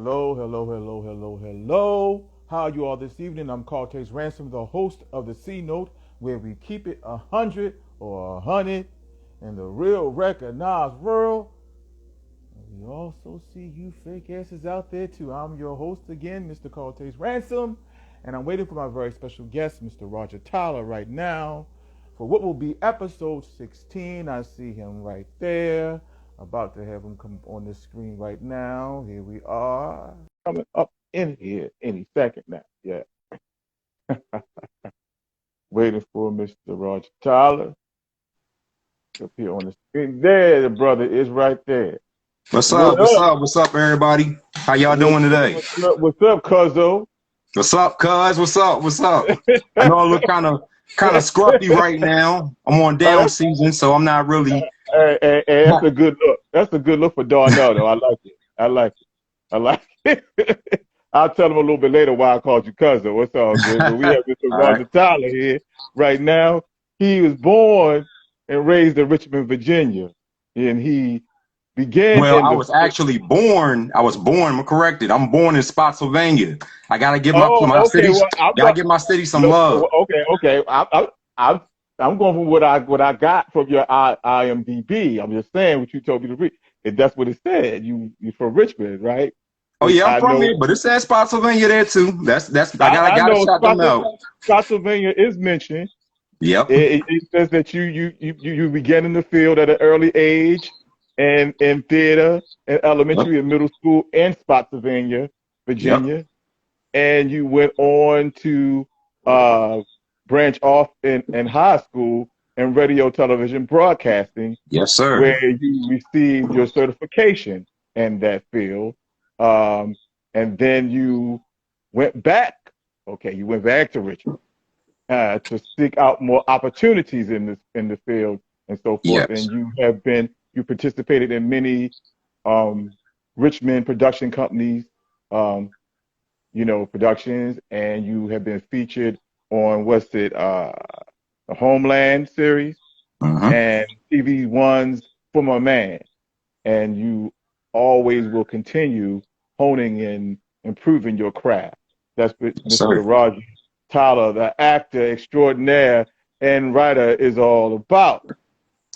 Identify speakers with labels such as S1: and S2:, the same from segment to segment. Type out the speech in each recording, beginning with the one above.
S1: Hello, hello, hello, hello, hello. How are you all this evening? I'm Cartes Ransom, the host of the C Note, where we keep it 100 or 100 in the real recognized world. And we also see you fake asses out there too. I'm your host again, Mr. Cartes Ransom, and I'm waiting for my very special guest, Mr. Roger Tyler, right now for what will be episode 16. I see him right there. About to have him come on the screen right now. Here we are. Coming up in here any second now. Yeah. Waiting for Mr. Roger Tyler to appear on the screen. There, the brother is right there.
S2: What's
S1: What
S2: up? What's
S1: up?
S2: up? What's up, everybody? How y'all
S1: What's
S2: doing
S1: up?
S2: today?
S1: What's up, Cuzzo?
S2: What's up, cuz? What's up? What's up? I know I look kind of scruffy right now. I'm on down
S1: that's,
S2: season, so I'm not really.
S1: that's a good look. That's a good look for Darnell, though. I like it. I like it. I like it. I'll tell him a little bit later why I called you cousin. What's all good? But we have Mr.
S2: All right.
S1: Roger Tyler here right now. He was born and raised in Richmond, Virginia, and he began
S2: Well,
S1: in
S2: I
S1: the.
S2: was actually born. I was born. I'm corrected. I'm born in Spotsylvania. I gotta give my
S1: Oh, okay.
S2: city.
S1: Well, I'm
S2: Gotta
S1: going.
S2: give my city some
S1: Look,
S2: love.
S1: okay. I'm I'm going from what I got from your IMDb. I'm just saying what you told me to read. And that's what it said. You from Richmond, right?
S2: Oh
S1: Which
S2: yeah, I'm
S1: I
S2: from
S1: know.
S2: here, but it says Spotsylvania there too. That's I
S1: I
S2: gotta
S1: know
S2: shout them out.
S1: Spotsylvania is mentioned.
S2: Yep.
S1: It says that you began in the field at an early age, and in theater, in
S2: Yep.
S1: elementary and middle school in Spotsylvania,
S2: Yep.
S1: Virginia, and you went on to uh, branch off in high school in radio, television, broadcasting,
S2: Yes, sir.
S1: where you received your certification in that field, um, and then you went back. Okay, you went back to Richmond to seek out more opportunities in the field and so forth.
S2: Yes.
S1: And you participated in many um, Richmond production companies, um, productions, and you have been featured on what's it, the Homeland series
S2: Mm-hmm.
S1: and TV One's For My Man, and you always will continue honing and improving your craft. That's what
S2: Yes,
S1: Mr.
S2: sir.
S1: Roger Tyler, the actor extraordinaire and writer, is all about.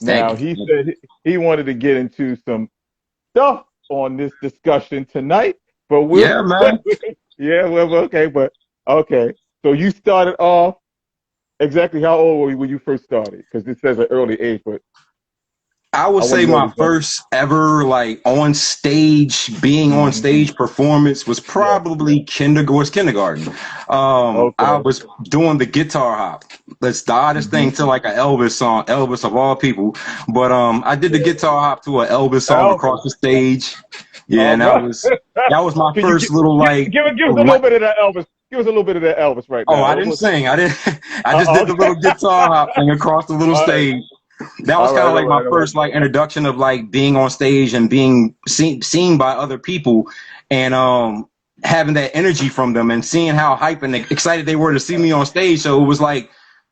S2: Thank
S1: Now,
S2: you.
S1: he said he wanted to get into some stuff on this discussion tonight, but we'll,
S2: Yeah, man.
S1: yeah, well, okay, but okay. So you started off exactly how old were you when you first started? Because it says an early age, but
S2: I
S1: I
S2: would
S1: want
S2: say
S1: to know
S2: my
S1: exactly.
S2: first ever like on stage, being on
S1: Hmm.
S2: stage performance was
S1: Yeah.
S2: probably kindergarten. I
S1: Okay.
S2: was doing the guitar hop. That's the oddest
S1: Hmm.
S2: thing to like an Elvis song, Elvis of all people. But I did the guitar hop to an Elvis song
S1: Elvis.
S2: across the stage. Yeah,
S1: All
S2: and
S1: right.
S2: that was my
S1: Can you
S2: first little like
S1: give us a little bit of that Elvis? Give us a little bit of that Elvis right
S2: oh,
S1: now.
S2: I
S1: What
S2: didn't
S1: was?
S2: sing. I didn't I just did the
S1: Okay.
S2: little guitar hop thing across the little
S1: All right.
S2: stage. That was
S1: All
S2: kind
S1: right.
S2: of
S1: All
S2: like my
S1: right. All right.
S2: first like introduction of like being on stage and being seen by other people and having that energy from them and seeing how hype and excited they were to see me on stage. So it was like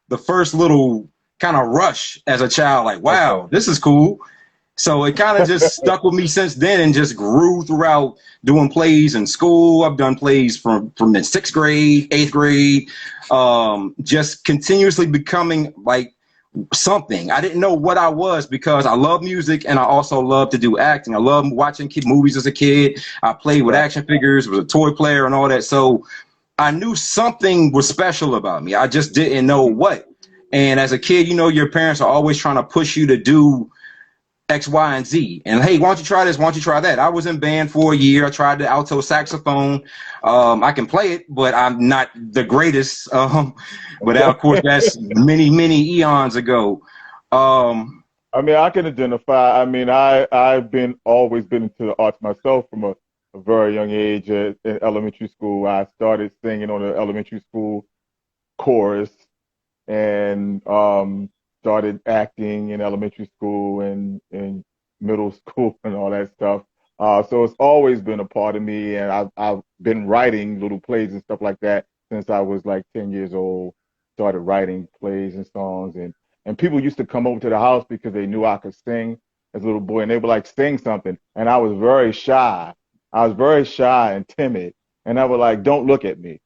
S2: the first little kind of rush as a child, like,
S1: Okay.
S2: wow, this is cool. So it kind of just stuck with me since then and just grew throughout doing plays in school. I've done plays from the sixth grade, eighth grade, just continuously becoming like something. I didn't know what I was because I love music and I also love to do acting. I love watching movies as a kid. I played with
S1: Right.
S2: action figures, was a toy player and all that. So I knew something was special about me. I just didn't know
S1: Hmm.
S2: what. And as a kid, your parents are always trying to push you to do X, Y, and Z. And hey, why don't you try this? Why don't you try that? I was in band for a year. I tried the alto saxophone. I can play it, but I'm not the greatest. But of course, that's many, many eons ago. Um,
S1: I mean, I can identify. I mean, I've been always been into the arts myself from a very young age. In elementary school, I started singing on the elementary school chorus and started acting in elementary school and middle school and all that stuff. So it's always been a part of me, and I've been writing little plays and stuff like that since I was like 10 years old. Started writing plays and songs, and people used to come over to the house because they knew I could sing as a little boy, and they would like sing something, and I was very shy. I was very shy and timid, and I was like, "Don't look at me."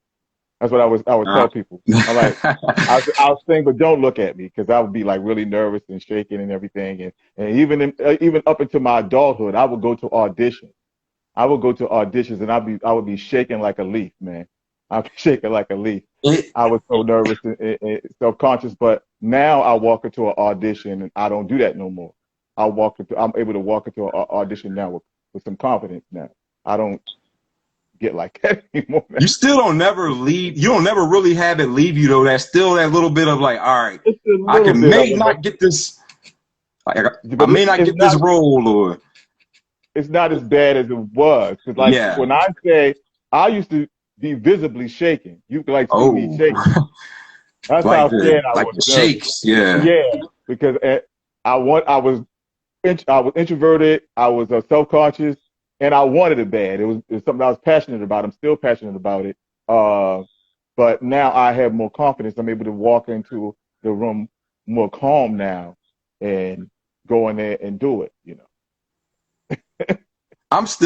S1: That's what I would tell people. I'm like, I'll sing, but don't look at me because I would be like really nervous and shaking and everything. And even up into my adulthood, I would go to auditions. I would go to auditions and I would be shaking like a leaf, man. I'd be shaking like a leaf.
S2: It,
S1: I was so nervous and self-conscious, but now I walk into an audition and I don't do that no more. I'm able to walk into an audition now with some confidence now. I don't get like that anymore, man.
S2: you still don't never leave. You don't never really have it leave you though. That's still that little bit of like, all right,
S1: It's a
S2: I
S1: little bit of
S2: may
S1: it,
S2: not get this. Like, I
S1: but
S2: may not get this role, or
S1: it's not as bad as it was. Cause like
S2: yeah.
S1: when I say I used to be visibly shaking, you could like see me
S2: Oh,
S1: shaking. That's how scared I
S2: like
S1: was.
S2: the shakes. Yeah.
S1: Yeah, because I was introverted. I was self-conscious, and I wanted it bad. It was something I was passionate about. I'm still passionate about it. Uh, but now I have more confidence. I'm able to walk into the room more calm now and go in there and do it. You know.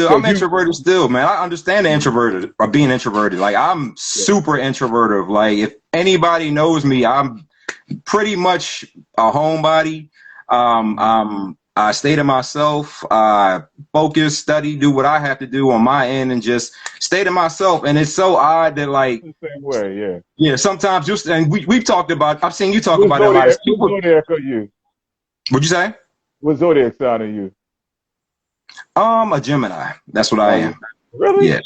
S1: So
S2: I'm
S1: you,
S2: introverted still, man. I understand the introverted or being introverted. Like I'm
S1: yeah.
S2: super introverted. Like if anybody knows me, I'm pretty much a homebody. I stay to myself. I focus, study, do what I have to do on my end, and just stay to myself. And it's so odd that like,
S1: The same way, yeah.
S2: yeah, sometimes just and we've talked about. I've seen you talk
S1: What
S2: about it a lot. As people,
S1: zodiac are you?
S2: what'd you say?
S1: What zodiac sign are you?
S2: A Gemini. That's what I
S1: Are you
S2: am.
S1: really?
S2: Yeah.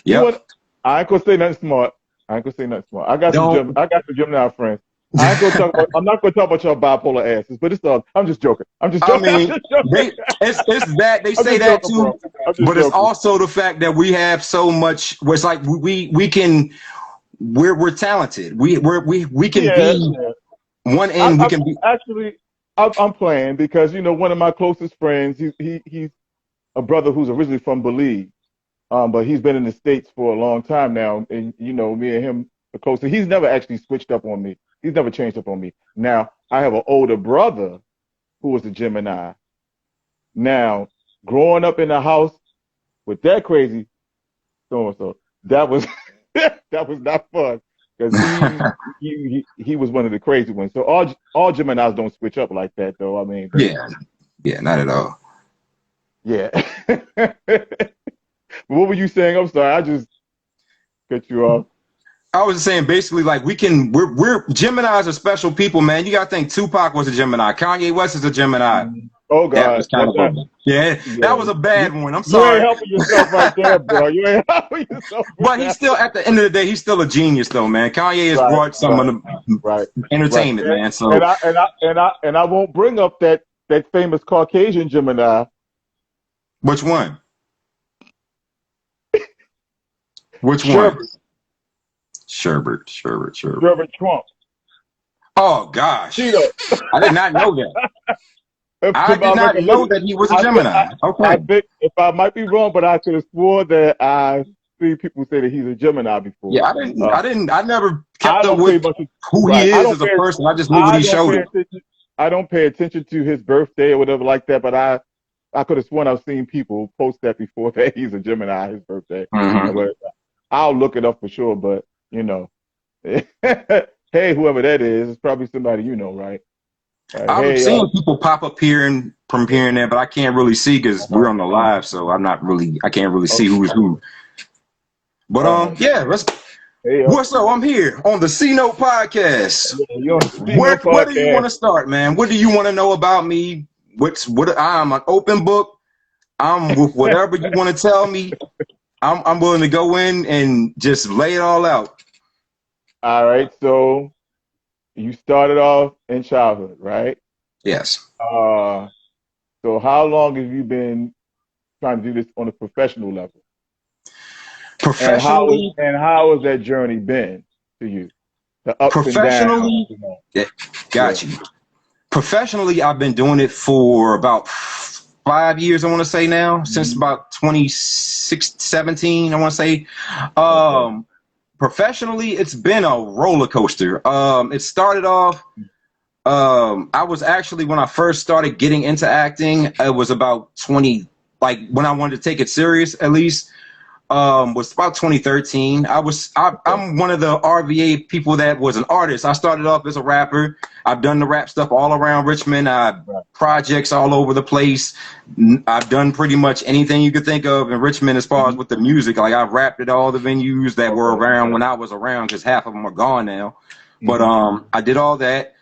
S1: You
S2: Yep.
S1: want? I ain't gonna say nothing smart. I ain't gonna say nothing smart.
S2: Don't.
S1: I got some Gemini friends. I ain't gonna talk about. I'm not gonna talk about your bipolar asses, but it's all. I'm just joking. I'm just
S2: I
S1: joking. I'm
S2: mean,
S1: just joking.
S2: it's that they
S1: I'm
S2: say
S1: just
S2: that
S1: joking,
S2: too,
S1: bro. I'm just
S2: but it's
S1: joking.
S2: also the fact that we have so much. Where it's like we can we're talented. We can
S1: Yeah,
S2: be
S1: yeah.
S2: one end. We
S1: I
S2: can be
S1: actually, I'm playing because one of my closest friends. He's a brother who's originally from Belize. But he's been in the States for a long time now, and me and him are close. He's never actually switched up on me. He's never changed up on me. Now, I have an older brother who was a Gemini. Now, growing up in the house with that crazy so and so, that was that was not fun because he was one of the crazy ones. So all Geminis don't switch up like that, though. I mean,
S2: yeah, not at all.
S1: yeah. What were you saying? I'm sorry, I just cut you off.
S2: I was just saying basically like we're Geminis are special people, man. You gotta think Tupac was a Gemini, Kanye West is a Gemini.
S1: Oh
S2: That was
S1: God,
S2: kind of a yeah,
S1: yeah.
S2: that was a bad one. I'm
S1: You ain't
S2: sorry.
S1: helping yourself right there, bro. You ain't helping yourself with
S2: But he's
S1: that.
S2: still at the end of the day, he's still a genius though, man. Kanye has
S1: Right,
S2: brought some of
S1: right,
S2: the
S1: right, right.
S2: entertainment, man.
S1: And
S2: So
S1: I won't bring up that famous Caucasian Gemini,
S2: which one? Which one?
S1: Sherbert,
S2: Sherbert.
S1: Sherbert Trump.
S2: Oh gosh,
S1: Cheeto.
S2: I did not know that. I
S1: To
S2: did
S1: my
S2: not know
S1: recollection,
S2: that he was a
S1: I,
S2: Gemini.
S1: I
S2: Okay.
S1: think if I might be wrong, but I could have swore that I see people say that he's a Gemini before.
S2: Yeah,
S1: Uh,
S2: I never
S1: I
S2: kept up
S1: don't pay
S2: with
S1: much.
S2: who he
S1: Right.
S2: is as a person. I just knew what
S1: I
S2: he
S1: don't
S2: showed
S1: pay
S2: him.
S1: attention. I don't pay attention to his birthday or whatever like that. But I could have sworn I've seen people post that before that he's a Gemini, his birthday.
S2: Hmm.
S1: But I'll look it up for sure. But hey, whoever that is, it's probably somebody right?
S2: I'm
S1: Hey,
S2: seeing people pop up here and from here and there, but I can't really see because we're on the live, so I can't really see who's
S1: okay,
S2: who. But
S1: all right.
S2: yeah, let's.
S1: Hey,
S2: What's up? I'm here on the C Note podcast.
S1: yeah, you're on the Stino
S2: Where do you want
S1: podcast.
S2: to start, man? What do you want to know about me? What I'm an open book. I'm with whatever you want to tell me. I'm willing to go in and just lay it all out.
S1: All right. So you started off in childhood, right?
S2: Yes.
S1: Uh, so how long have you been trying to do this on a professional level?
S2: Professionally,
S1: And how has that journey been to you? The ups and downs,
S2: professionally, yeah,
S1: Yeah.
S2: got you. Professionally, I've been doing it for about 5 years, I want to say now, since
S1: Mhm.
S2: about 2017, I want to say.
S1: Okay.
S2: Professionally, it's been a roller coaster. It started off, I was actually, when I first started getting into acting, it was about 20, like when I wanted to take it serious, at least. was about 2013. I'm one of the RVA people that was an artist. I started off as a rapper. I've done the rap stuff all around Richmond. Projects all over the place. I've done pretty much anything you could think of in Richmond as far as with the music. Like I've rapped at all the venues that were around when I was around, because half of them are gone now. But I did all that.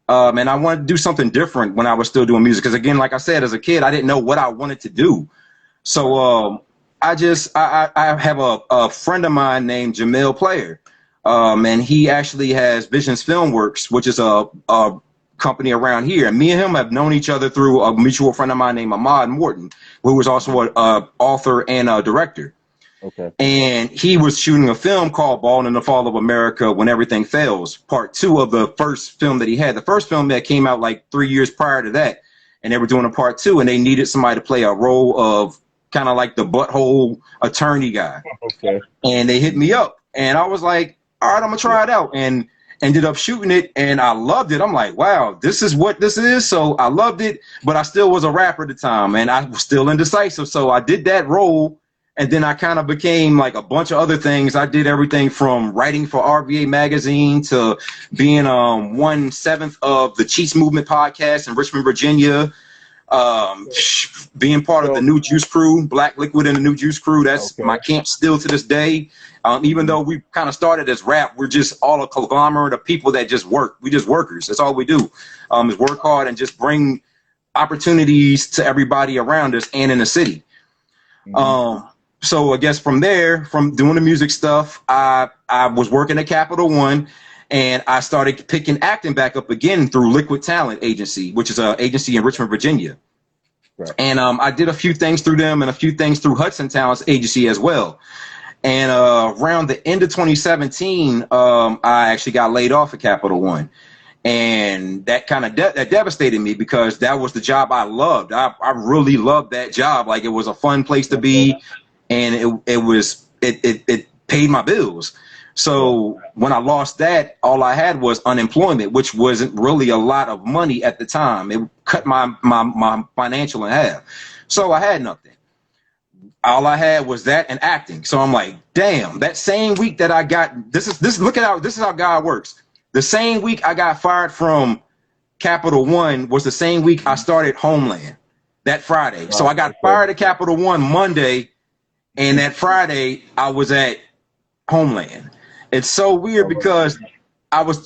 S2: And I wanted to do something different when I was still doing music. Because again, like I said, as a kid, I didn't know what I wanted to do. So I have a friend of mine named Jamil Player, and he actually has Visions Filmworks, which is a company around here. And me and him have known each other through a mutual friend of mine named Ahmad Morton, who was also an author and a director.
S1: Okay.
S2: And he was shooting a film called Ball in the Fall of America When Everything Fails, part 2 of the first film that he had. The first film that came out like 3 years prior to that, and they were doing a part 2, and they needed somebody to play a role of kind of like the butthole attorney guy.
S1: Okay.
S2: And they hit me up, and I was like, all right, I'm gonna try it out, and ended up shooting it, and I loved it. I'm like, wow, this is what this is. So I loved it, but I still was a rapper at the time, and I was still indecisive. So I did that role, and then I kind of became like a bunch of other things. I did everything from writing for RVA magazine to being 1/7 of the Cheats Movement podcast in Richmond, Virginia. Being part of the New Juice Crew, Black Liquid and the New Juice Crew. That's my camp still to this day. Even though we kind of started as rap, we're just all a conglomerate of people that just work. We just workers. That's all we do, is work hard and just bring opportunities to everybody around us and in the city. So I guess from there, from doing the music stuff, I was working at Capital One, and I started picking acting back up again through Liquid Talent Agency, which is an agency in Richmond, Virginia. Right. And I did a few things through them and a few things through Hudson Talents Agency as well. And around the end of 2017, I actually got laid off at Capital One. And that kind of that devastated me, because that was the job I loved. I really loved that job. Like, it was a fun place to be, and it paid my bills. So when I lost that, all I had was unemployment, which wasn't really a lot of money at the time. It cut my financial in half. So I had nothing. All I had was that and acting. So I'm like, damn, that same week that I got, this is how God works. The same week I got fired from Capital One was the same week I started Homeland, that Friday. So I got fired at Capital One Monday, and that Friday I was at Homeland. It's so weird because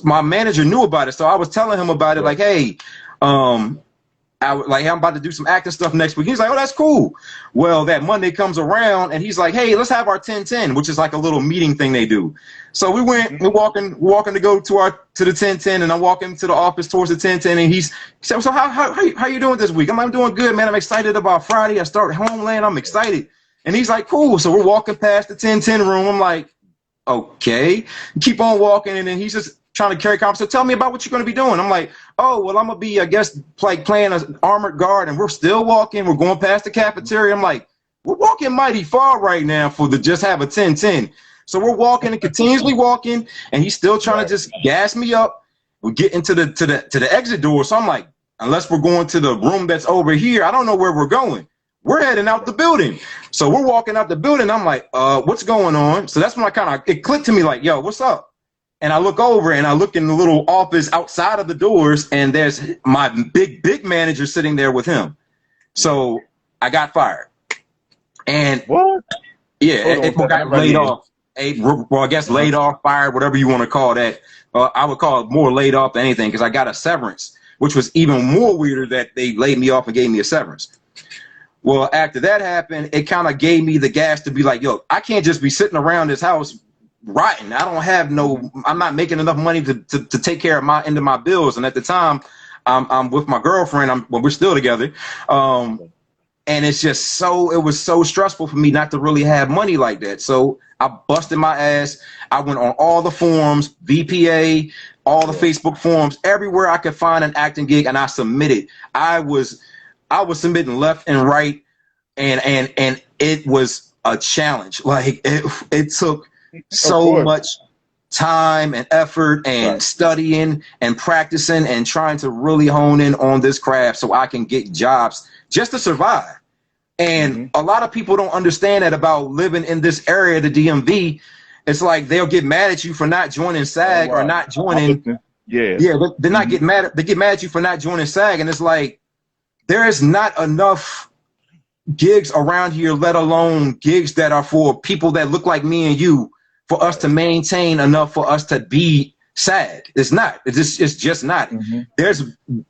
S2: my manager knew about it. So I was telling him about it, like, hey, I'm about to do some acting stuff next week. He's like, oh, that's cool. Well, that Monday comes around, and he's like, hey, let's have our 10-10, which is like a little meeting thing they do. So we're walking to go to the 10-10, and I'm walking to the office towards the 10-10, and he said, so how you doing this week? I'm doing good, man. I'm excited about Friday. I started Homeland. I'm excited. And he's like, cool. So we're walking past the 10-10 room. I'm like, okay. Keep on walking, and then he's just trying to carry conversation. So tell me about what you're going to be doing. I'm like, oh, well, I'm going to be, I guess, like playing an armored guard, and we're still walking. We're going past the cafeteria. I'm like, we're walking mighty far right now for just have a 10-10. So we're walking and continuously walking, and he's still trying to just gas me up. We get into the exit door. So I'm like, unless we're going to the room that's over here, I don't know where we're going. We're heading out the building. So we're walking out the building. I'm like, what's going on? So that's when it clicked to me, like, yo, what's up? And I look over, and I look in the little office outside of the doors, and there's my big manager sitting there with him. So I got fired. And
S1: what?
S2: Yeah, it got laid off. Well, I guess laid off, fired, whatever you want to call that. I would call it more laid off than anything, because I got a severance, which was even more weirder that they laid me off and gave me a severance. Well, after that happened, it kind of gave me the gas to be like, yo, I can't just be sitting around this house rotting. I'm not making enough money to take care of my end of my bills. And at the time, I'm with my girlfriend. We're still together. And it's just it was so stressful for me not to really have money like that. So I busted my ass. I went on all the forums, VPA, all the Facebook forums, everywhere I could find an acting gig, and I submitted. I was submitting left and right, and it was a challenge. Like it took so much time and effort and studying and practicing and trying to really hone in on this craft so I can get jobs just to survive. And a lot of people don't understand that about living in this area of the DMV. It's like they'll get mad at you for not joining SAG or not joining. Yeah, they're not getting mad. They get mad at you for not joining SAG, and it's like there is not enough gigs around here, let alone gigs that are for people that look like me and you, for us to maintain enough for us to be SAG. It's not. It's just not. There's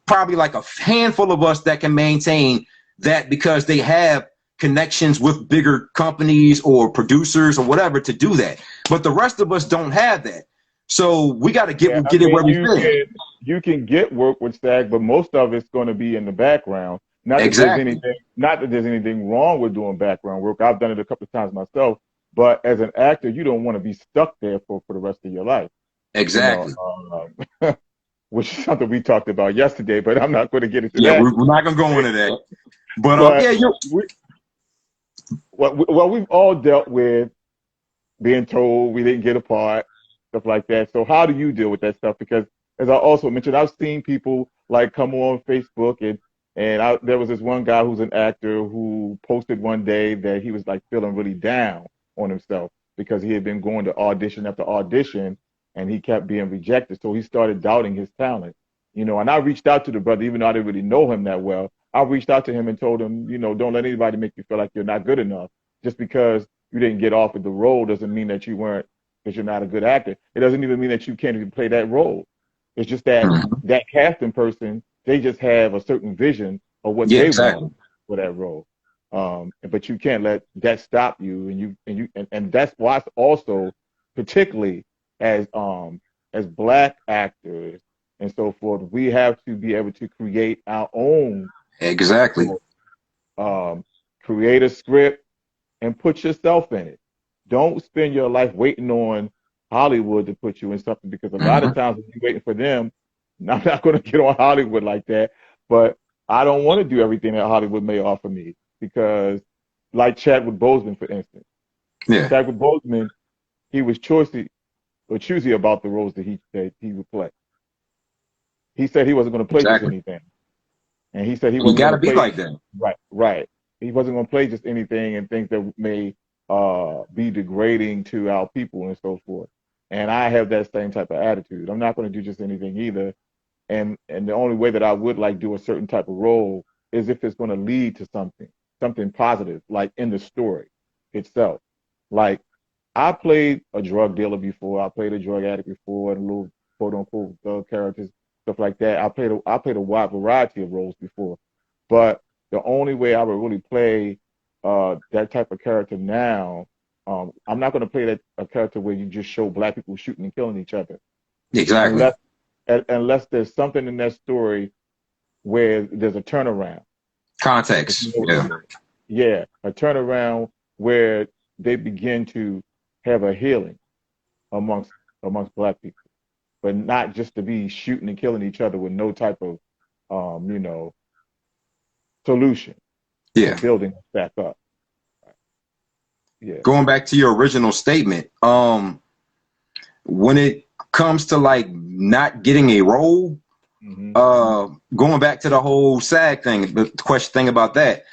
S2: probably like a handful of us that can maintain that because they have connections with bigger companies or producers or whatever to do that. But the rest of us don't have that. So we got to get it where we fit.
S1: You can get work with SAG, but most of it's going to be in the background. Not that there's anything wrong with doing background work. I've done it a couple of times myself. But as an actor, you don't want to be stuck there for the rest of your life.
S2: Exactly.
S1: You know, which is something we talked about yesterday, but I'm not going to get into that.
S2: Yeah, we're not going to go into that. But
S1: we've all dealt with being told we didn't get a part, stuff like that. So how do you deal with that stuff? Because as I also mentioned, I've seen people like come on Facebook and there was this one guy who's an actor who posted one day that he was like feeling really down on himself because he had been going to audition after audition and he kept being rejected. So he started doubting his talent, you know, and I reached out to the brother, even though I didn't really know him that well. I reached out to him and told him, you know, don't let anybody make you feel like you're not good enough. Just because you didn't get offered the role doesn't mean that you're not a good actor. It doesn't even mean that you can't even play that role. It's just that that casting person, they just have a certain vision of what they want for that role. But you can't let that stop you. And that's why also, particularly as Black actors and so forth, we have to be able to create our own. Create a script and put yourself in it. Don't spend your life waiting on Hollywood to put you in something, because a lot of times when you're waiting for them, I'm not going to get on Hollywood like that, but I don't want to do everything that Hollywood may offer me, because like Chadwick Boseman, for instance. Chadwick Boseman, he was choosy about the roles that he would play. He said he wasn't going to play just anything. And he said he wasn't going to play
S2: like that.
S1: Right. He wasn't going to play just anything and things that may be degrading to our people and so forth. And I have that same type of attitude. I'm not going to do just anything either. And the only way that I would like do a certain type of role is if it's going to lead to something positive, like in the story itself. Like, I played a drug dealer before. I played a drug addict before, and little quote unquote thug characters, stuff like that. I played a wide variety of roles before, but the only way I would really play that type of character now, I'm not going to play a character where you just show Black people shooting and killing each other. Unless there's something in that story where there's a turnaround.
S2: Context.
S1: Yeah, a turnaround where they begin to have a healing amongst Black people, but not just to be shooting and killing each other with no type of, solution. Building back up.
S2: Going back to your original statement, when it comes to like not getting a role, going back to the whole SAG thing, the question thing about that,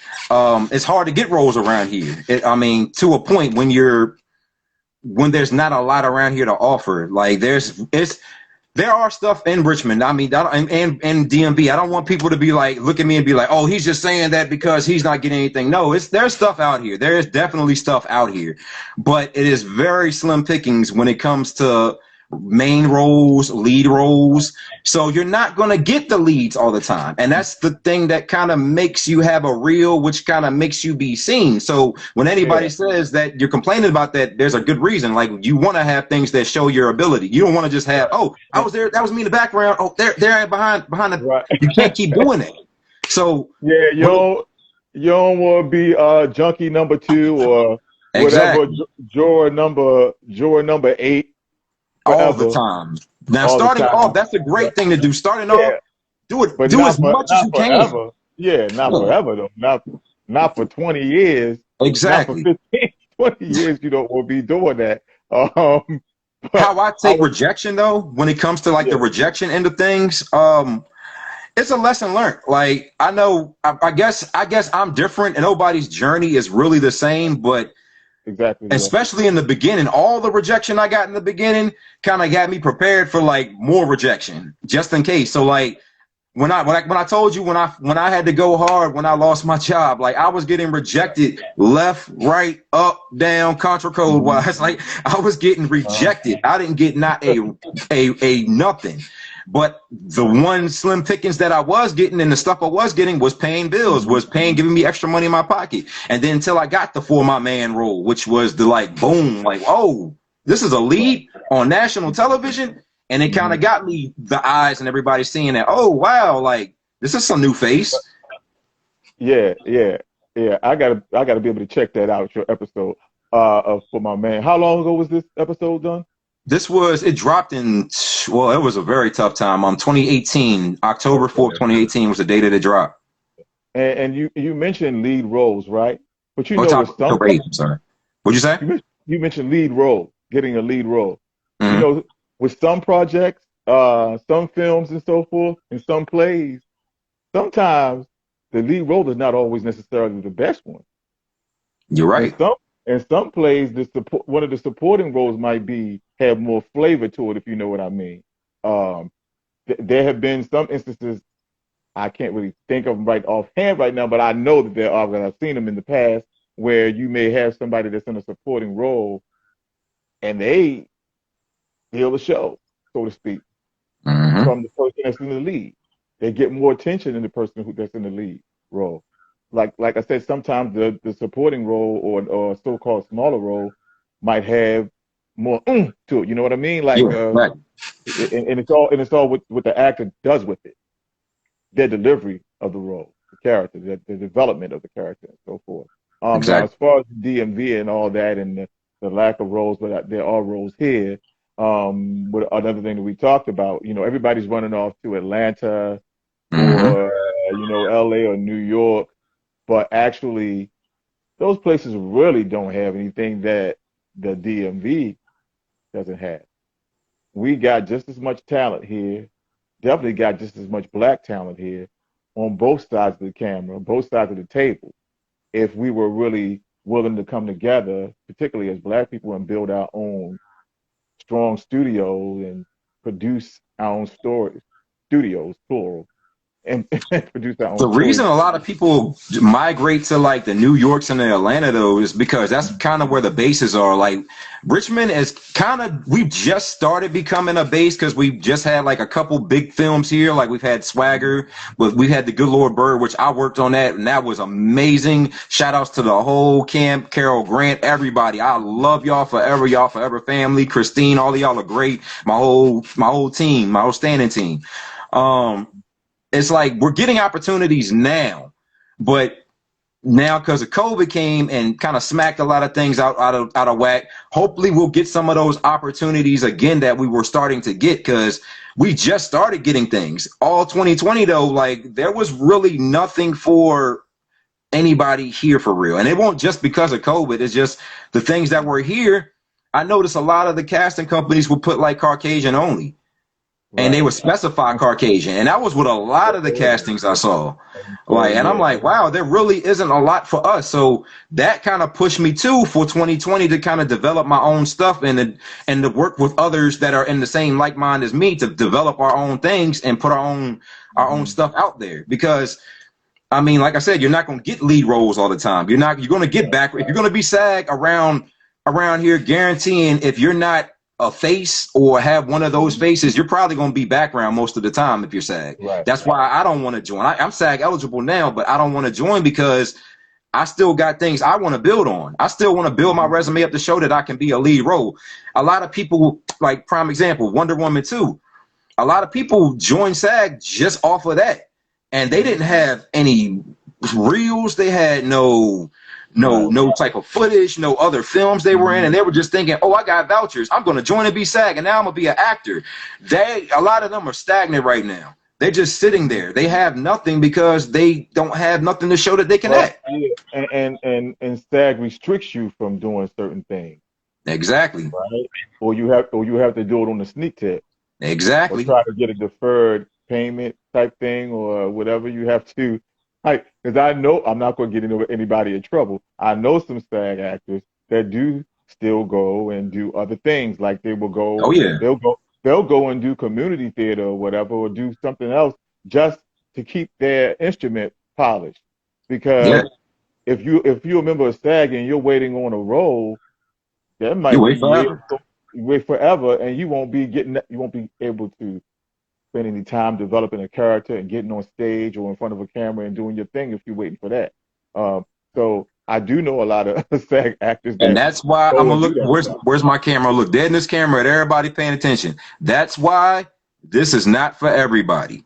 S2: it's hard to get roles around here. To a point when there's not a lot around here to offer. Like there are stuff in Richmond. And DMV. I don't want people to be like, look at me and be like, oh, he's just saying that because he's not getting anything. No, there's stuff out here. There is definitely stuff out here, but it is very slim pickings when it comes to main roles, lead roles. So you're not going to get the leads all the time. And that's the thing that kind of makes you have a reel, which kind of makes you be seen. So when anybody says that you're complaining about that, there's a good reason. Like, you want to have things that show your ability. You don't want to just have, oh, I was there, that was me in the background. Oh, there behind the, you can't keep doing it. So
S1: you don't want to be junkie number 2 or whatever, juror number 8.
S2: All the time. Now, starting off, that's a great thing to do. Starting off, do as much as you can.
S1: Yeah, not forever though. Not for 20 years.
S2: Exactly.
S1: Not for 15, 20 years, you don't want to be doing that.
S2: How I take rejection though, when it comes to like the rejection end of things, it's a lesson learned. Like, I know, I guess I'm different, and nobody's journey is really the same, but
S1: Exactly. Yeah.
S2: especially in the beginning, all the rejection I got in the beginning kind of got me prepared for like more rejection, just in case. So like, when I told you, when I had to go hard, when I lost my job, like, I was getting rejected left, right, up, down, contra code wise. Like, I was getting rejected. I didn't get not a nothing. But the one slim pickings that I was getting, and the stuff I was getting, was paying bills, was giving me extra money in my pocket. And then until I got the For My Man role, which was the like boom, like, oh, this is a lead on national television. And it kind of got me the eyes and everybody seeing that, oh, wow, like, this is some new face.
S1: Yeah, yeah, yeah. I gotta be able to check that out. Your episode of For My Man. How long ago was this episode done?
S2: It dropped in, well, it was a very tough time. 2018, October 4th, 2018 was the date that it dropped.
S1: And you mentioned lead roles, right? But you
S2: Oh,
S1: know, with some,
S2: October 8th, I'm sorry. What'd you say?
S1: you mentioned lead role, getting a lead role. You
S2: Mm-hmm.
S1: know, with some projects, some films and so forth, and some plays, sometimes the lead role is not always necessarily the best one.
S2: You're
S1: And
S2: right.
S1: some plays, one of the supporting roles might be have more flavor to it, if you know what I mean. Um, there have been some instances I can't really think of them right offhand right now, but I know that there are, because I've seen them in the past, where you may have somebody that's in a supporting role and they steal the show, so to speak,
S2: Mm-hmm.
S1: from the person that's in the lead. They get more attention than the person that's in the lead role. Like I said, sometimes the supporting role or so-called smaller role might have more to it. You know what I mean? Like,
S2: Yeah, right.
S1: and it's all what the actor does with it, their delivery of the role, the character, the development of the character, and so forth. Now, as
S2: Exactly.
S1: far as DMV and all that, and the lack of roles, but there are roles here. But another thing that we talked about, everybody's running off to Atlanta
S2: Mm-hmm.
S1: or LA or New York, but actually those places really don't have anything that the DMV doesn't have. We got just as much talent here, definitely got just as much black talent here on both sides of the camera, both sides of the table. If we were really willing to come together, particularly as black people, and build our own strong studios and produce our own stories, studios, plural, and produce our own
S2: The
S1: stories.
S2: reason a lot of people migrate to like the New Yorks and the Atlanta though is because that's kind of where the bases are. Like, Richmond is kind of, we've just started becoming a base because we've just had like a couple big films here. Like, we've had Swagger, but we had The Good Lord Bird, which I worked on that, and that was amazing. Shout outs to the whole camp, Carol Grant, everybody. I love y'all forever family. Christine, all of y'all are great. My whole team, my whole standing team. Um, it's like we're getting opportunities now, but now because of COVID came and kind of smacked a lot of things out of whack. Hopefully, we'll get some of those opportunities again that we were starting to get, because we just started getting things. All 2020 though, like, there was really nothing for anybody here for real, and it won't just because of COVID. It's just the things that were here. I noticed a lot of the casting companies would put like Caucasian only, and they
S1: Right.
S2: would specify Caucasian. And that was with a lot of the castings I saw.
S1: So
S2: Like, and I'm
S1: yeah.
S2: like, wow, there really isn't a lot for us. So that kind of pushed me too for 2020 to kind of develop my own stuff and to work with others that are in the same like mind as me to develop our own things and put our own
S1: Mhm.
S2: stuff out there. Because I mean, like I said, you're not going to get lead roles all the time. You're going to get back. If you're going to be SAG around here, guaranteeing if you're not a face or have one of those faces, you're probably going to be background most of the time if you're SAG.
S1: Right.
S2: That's why I don't want to join. I'm SAG eligible now, but I don't want to join because I still got things I want to build on. I still want to build my resume up to show that I can be a lead role. A lot of people, like prime example, Wonder Woman 2. A lot of people join SAG just off of that. And they didn't have any reels. They had no
S1: Right.
S2: type of footage, no other films they were in, and they were just thinking, oh, I got vouchers, I'm going to join and be SAG, and now I'm going to be an actor. A lot of them are stagnant right now. They're just sitting there. They have nothing because they don't have nothing to show that they can
S1: Well,
S2: act.
S1: yeah, and STAG restricts you from doing certain things,
S2: Exactly.
S1: right? Or you have to do it on the sneak tip, or
S2: Exactly.
S1: try to get a deferred payment type thing or whatever you have to. Like, because I know I'm not going to get anybody in trouble. I know some SAG actors that do still go and do other things. Like they will
S2: Oh
S1: go,
S2: yeah.
S1: they'll go and do community theater or whatever, or do something else just to keep their instrument polished.
S2: Yeah.
S1: Because if you remember a SAG and you're waiting on a role, that
S2: You
S1: might be
S2: wait
S1: years,
S2: forever.
S1: wait forever, and you won't be able to spend any time developing a character and getting on stage or in front of a camera and doing your thing if you're waiting for that. Um, so I do know a lot of SAG actors
S2: And
S1: that
S2: that's why I'm
S1: go
S2: gonna
S1: and do
S2: look.
S1: that
S2: Where's
S1: stuff.
S2: where's my camera? Look dead in this camera at everybody paying attention. That's why this is not for everybody.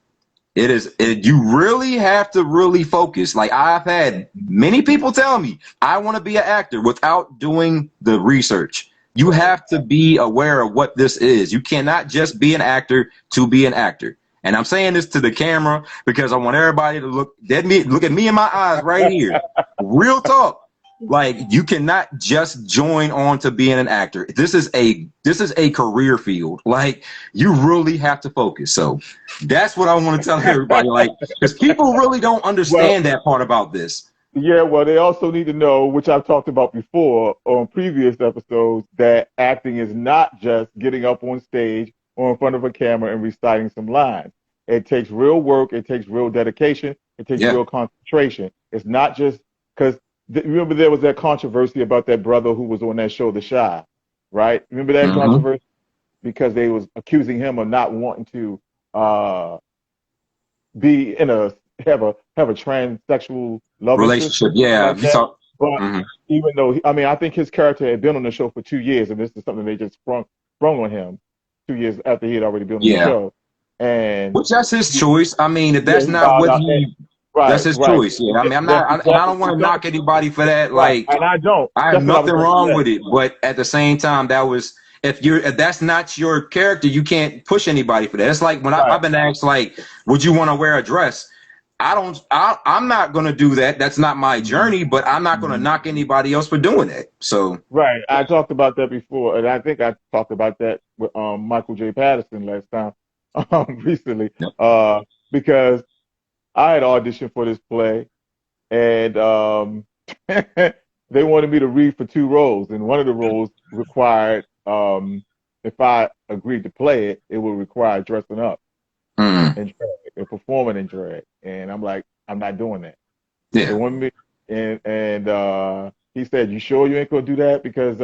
S2: You really have to really focus. Like I've had many people tell me, I want to be an actor without doing the research. You
S1: Right.
S2: have to be aware of what this is. You cannot just be an actor to be an actor. And I'm saying this to the camera because I want everybody to look at me in my eyes right here. Real talk. Like you cannot just join on to being an actor. This is a career field. Like you really have to focus. So that's what I want to tell everybody. Like, because people really don't
S1: Well,
S2: understand that part about this.
S1: yeah, well, they also need to know, which I've talked about before on previous episodes, that acting is not just getting up on stage or in front of a camera and reciting some lines. It takes real work, it takes real dedication, it takes
S2: Yeah.
S1: real concentration. It's not just because remember there was that controversy about that brother who was on that show, The Shy, right? Remember that
S2: Mm-hmm.
S1: controversy because they was accusing him of not wanting to uh, be in a have a transsexual love interest or
S2: Relationship.
S1: something
S2: Yeah.
S1: like
S2: You
S1: that.
S2: saw.
S1: But
S2: Mm-hmm.
S1: even though I mean, I think his character had been on the show for 2 years, and this is something they just sprung on him 2 years after he had already been on the
S2: Yeah.
S1: show, and
S2: Which that's his
S1: he,
S2: choice. I mean, if
S1: yeah,
S2: that's
S1: he
S2: not
S1: found
S2: what
S1: out. And,
S2: he, that's
S1: right,
S2: his
S1: right.
S2: choice. Yeah. I mean,
S1: That's
S2: and I
S1: exactly
S2: don't want to knock anybody for that.
S1: right,
S2: Like,
S1: and I don't.
S2: I have
S1: That's what I was
S2: nothing
S1: going to
S2: wrong
S1: say.
S2: with it. But at the same time, if that's not your character, you can't push anybody for that. It's like when
S1: Right,
S2: I've been asked, like, would you want to wear a dress? I'm not going to do that. That's not my
S1: mhm,
S2: journey, but I'm not going to
S1: mhm.
S2: knock anybody else for doing that. So,
S1: Right. I talked about that before, and I think I talked about that with Michael J. Patterson last time, recently,
S2: yep.
S1: because I had auditioned for this play, and they wanted me to read for two roles, and one of the roles required, if I agreed to play it, it would require dressing up
S2: Mm,
S1: and drag and performing in drag, and I'm like, I'm not doing that. They
S2: yeah.
S1: wanted me, and he said, "You sure you ain't gonna do that? Because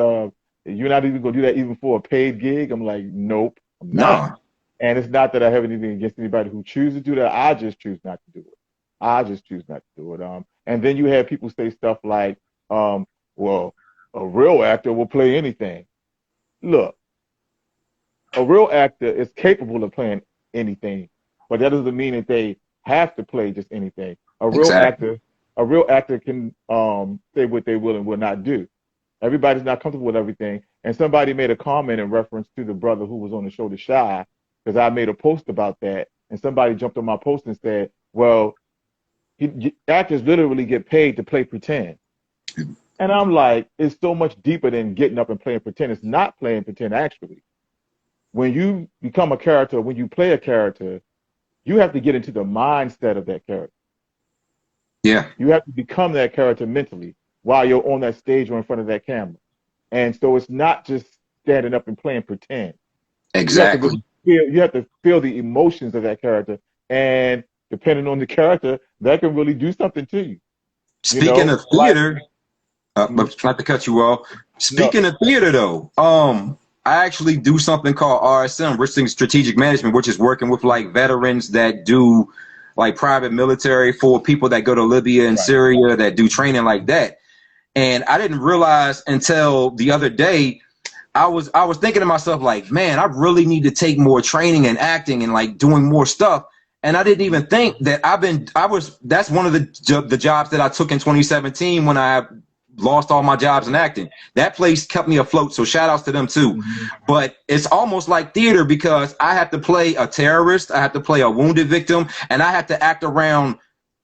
S1: you're not even gonna do that even for a paid gig." I'm like, "Nope, I'm not."
S2: No.
S1: And it's not that I have anything against anybody who chooses to do that. I just choose not to do it. I just choose not to do it. And then you have people say stuff like, "Well, a real actor will play anything." Look, a real actor is capable of playing anything, but that doesn't mean that they have to play just anything.
S2: Exactly.
S1: A real actor can say what they will and will not do. Everybody's not comfortable with everything. And somebody made a comment in reference to the brother who was on the show, The Shy, because I made a post about that, and somebody jumped on my post and said, "Well, actors literally get paid to play pretend." And I'm like, it's so much deeper than getting up and playing pretend. It's not playing pretend, actually. When you become a character, when you play a character, you have to get into the mindset of that character.
S2: Yeah.
S1: You have to become that character mentally while you're on that stage or in front of that camera. And so it's not just standing up and playing pretend. You have to
S2: Exactly.
S1: really you have to feel the emotions of that character. And depending on the character, that can really do something to you. You
S2: Speaking
S1: know,
S2: of
S1: like,
S2: theater,
S1: mm,
S2: but not to cut you off.
S1: no,
S2: Speaking of theater, though, I actually do something called RSM, Risking Strategic Management, which is working with like veterans that do like private military for people that go to Libya and
S1: right.
S2: Syria that do training like that. And I didn't realize until the other day, I was thinking to myself like, man, I really need to take more training and acting and like doing more stuff. And I didn't even think that that's one of the jobs that I took in 2017 when I lost all my jobs in acting. That place kept me afloat. So shout outs to them too.
S1: Mm-hmm.
S2: But it's almost like theater because I have to play a terrorist. I have to play a wounded victim and I have to act around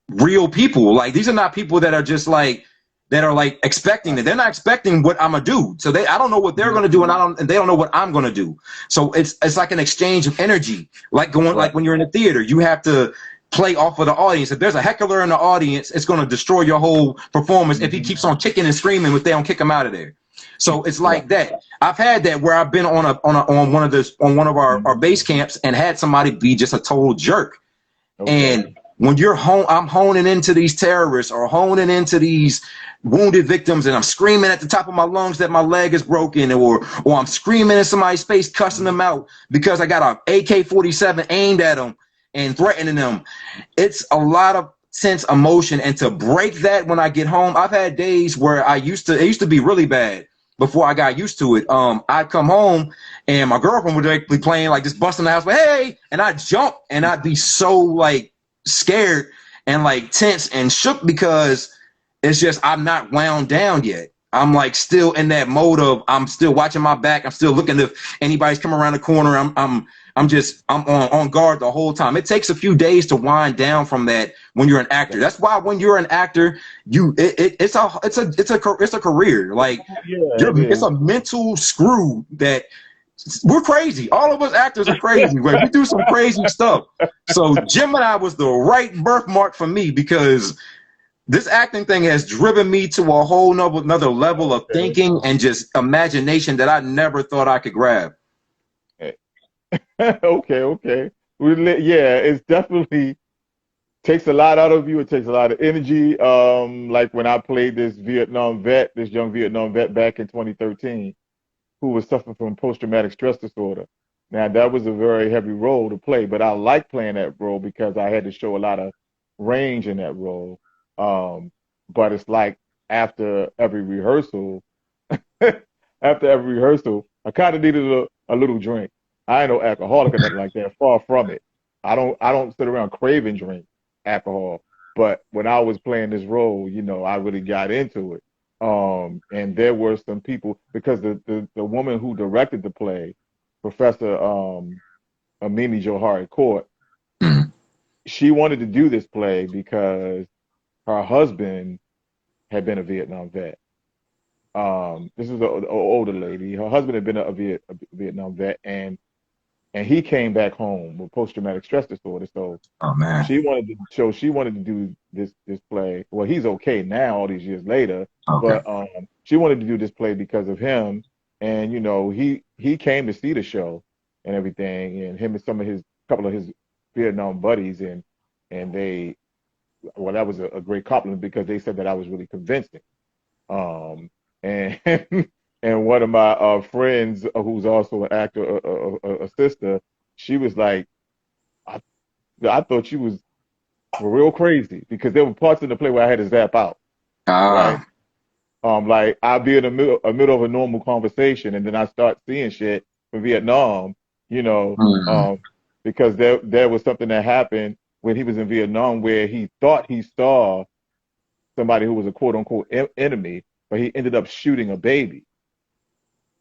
S2: real people. Like these are not people that are just like, that are like expecting it. They're not expecting what I'm gonna do. So I don't know what they're gonna do, and they don't know what I'm gonna do. So it's like an exchange of energy, like
S1: Right.
S2: when you're in the theater, you have to play off of the audience. If there's a heckler in the audience, it's going to destroy your whole performance if he keeps on kicking and screaming if they don't kick him out of there. So it's like that. I've had that where I've been on one of our base camps and had somebody be just a total jerk. Okay. And when you're I'm honing into these terrorists or honing into these wounded victims, and I'm screaming at the top of my lungs that my leg is broken, or I'm screaming in somebody's face, cussing them out because I got an AK-47 aimed at them and threatening them. It's a lot of tense emotion, and to break that when I get home, I've had days where it used to be really bad before I got used to it. I'd come home and my girlfriend would be playing like just busting the house, but hey, and I'd jump and I'd be so like scared and like tense and shook because it's just I'm not wound down yet. I'm like still in that mode of I'm still watching my back. I'm still looking if anybody's coming around the corner. I'm on guard the whole time. It takes a few days to wind down from that when you're an actor. That's why when you're an actor, it's a career. Like it's a mental screw that we're crazy. All of us actors are crazy. Like, we do some crazy stuff. So Gemini was the right birthmark for me because this acting thing has driven me to a whole another level of thinking and just imagination that I never thought I could grab.
S1: Okay. Yeah, it's definitely takes a lot out of you. It takes a lot of energy. Like when I played this young Vietnam vet back in 2013, who was suffering from post-traumatic stress disorder. Now, that was a very heavy role to play, but I liked playing that role because I had to show a lot of range in that role. But it's like after every rehearsal, I kind of needed a little drink. I ain't no alcoholic or nothing like that. Far from it. I don't sit around craving drink alcohol. But when I was playing this role, I really got into it. And there were some people because the woman who directed the play, Professor Amini Johari Court, she wanted to do this play because her husband had been a Vietnam vet. This is an older lady. Her husband had been a Vietnam vet, and he came back home with post-traumatic stress disorder. So she wanted to do this play. Well, he's okay now, all these years later. Okay. But she wanted to do this play because of him, and he came to see the show and everything, and him and couple of his Vietnam buddies, and they, well, that was a great compliment because they said that I was really convincing. And and one of my friends, who's also an actor, a sister, she was like, I thought she was real crazy because there were parts in the play where I had to zap out. Right? Like I'd be in the middle of a normal conversation and then I start seeing shit from Vietnam, because there was something that happened when he was in Vietnam where he thought he saw somebody who was a quote unquote enemy, but he ended up shooting a baby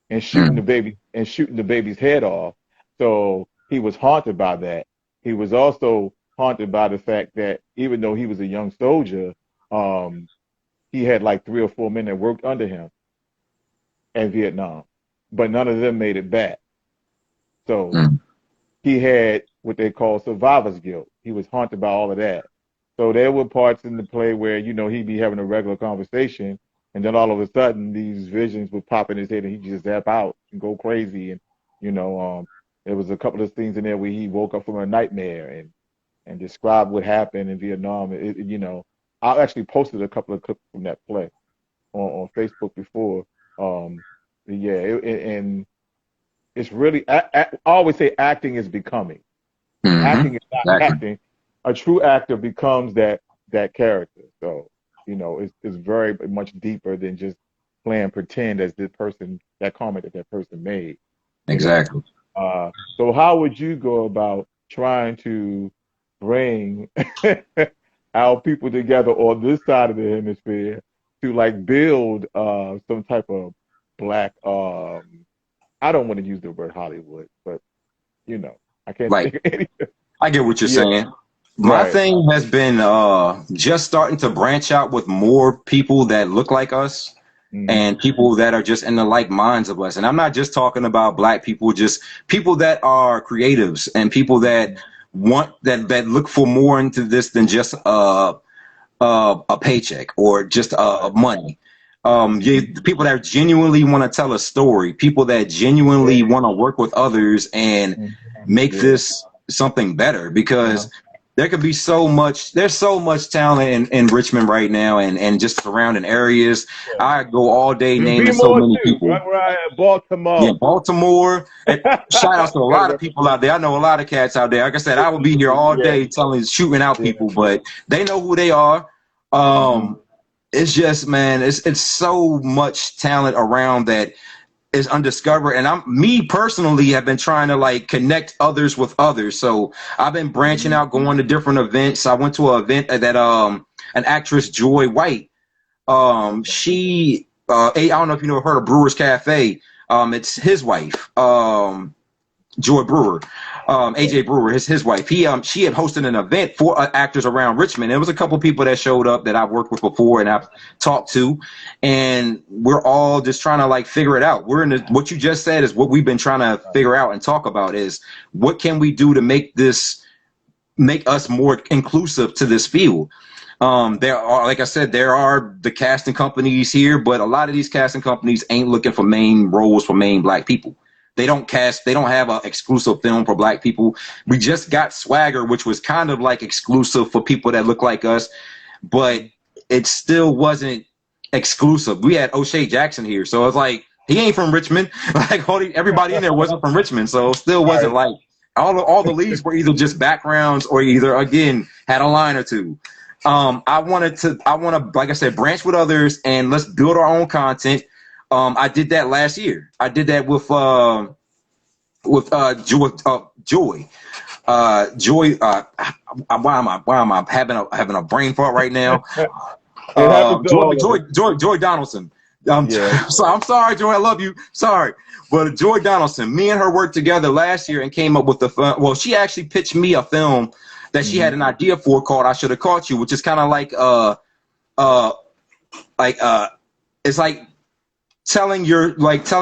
S1: and shooting the baby's head off. So he was haunted by that. He was also haunted by the fact that even though he was a young soldier, he had like 3 or 4 men that worked under him in Vietnam, but none of them made it back. So he had what they call survivor's guilt. He was haunted by all of that. So there were parts in the play where, he'd be having a regular conversation, and then all of a sudden these visions would pop in his head and he'd just zap out and go crazy. And, there was a couple of scenes in there where he woke up from a nightmare and described what happened in Vietnam. I actually posted a couple of clips from that play on Facebook before. And it's really, I always say acting is becoming. Acting is not acting. A true actor becomes that character. So, it's very much deeper than just playing pretend as that comment that person made.
S2: Exactly.
S1: So how would you go about trying to bring our people together on this side of the hemisphere to like build some type of black, I don't want to use the word Hollywood, but I can't think of anything.
S2: I get what you're saying. My thing has been just starting to branch out with more people that look like us and people that are just in the like minds of us. And I'm not just talking about black people, just people that are creatives and people that want that look for more into this than just a paycheck or just money. People that genuinely want to tell a story, people that genuinely want to work with others and make this something better, because there could be there's so much talent in Richmond right now and just surrounding areas. I go all day naming so many people.
S1: Right where I am, Baltimore.
S2: Yeah, Baltimore. And shout outs to a lot of people out there. I know a lot of cats out there. Like I said, I would be here all day shooting out people, but they know who they are. It's just, man, it's so much talent around that is undiscovered. And me personally have been trying to like connect others with others. So I've been branching out, going to different events. I went to an event that an actress, Joy White, she I don't know if you know her, Brewer's Cafe. It's his wife, Joy Brewer, AJ Brewer, his wife. She had hosted an event for actors around Richmond. There was a couple people that showed up that I've worked with before and I've talked to, and we're all just trying to like figure it out. What you just said is what we've been trying to figure out and talk about is what can we do to make us more inclusive to this field. There are, like I said, there are the casting companies here, but a lot of these casting companies ain't looking for main roles for main black people. They don't have an exclusive film for black people. We just got Swagger, which was kind of like exclusive for people that look like us, but it still wasn't exclusive. We had O'Shea Jackson here, so it's like, he ain't from Richmond. Like everybody in there wasn't from Richmond, so it still wasn't like all the leads were either just backgrounds or either, again, had a line or two. I want to, like I said, branch with others and let's build our own content. I did that last year. I did that with Joy. Why am I having a brain fart right now? Joy Donaldson. So I'm sorry, Joy. I love you. Sorry, but Joy Donaldson. Me and her worked together last year and came up with the film. Well, she actually pitched me a film that she had an idea for called "I Should Have Caught You," which is kind of like it's like telling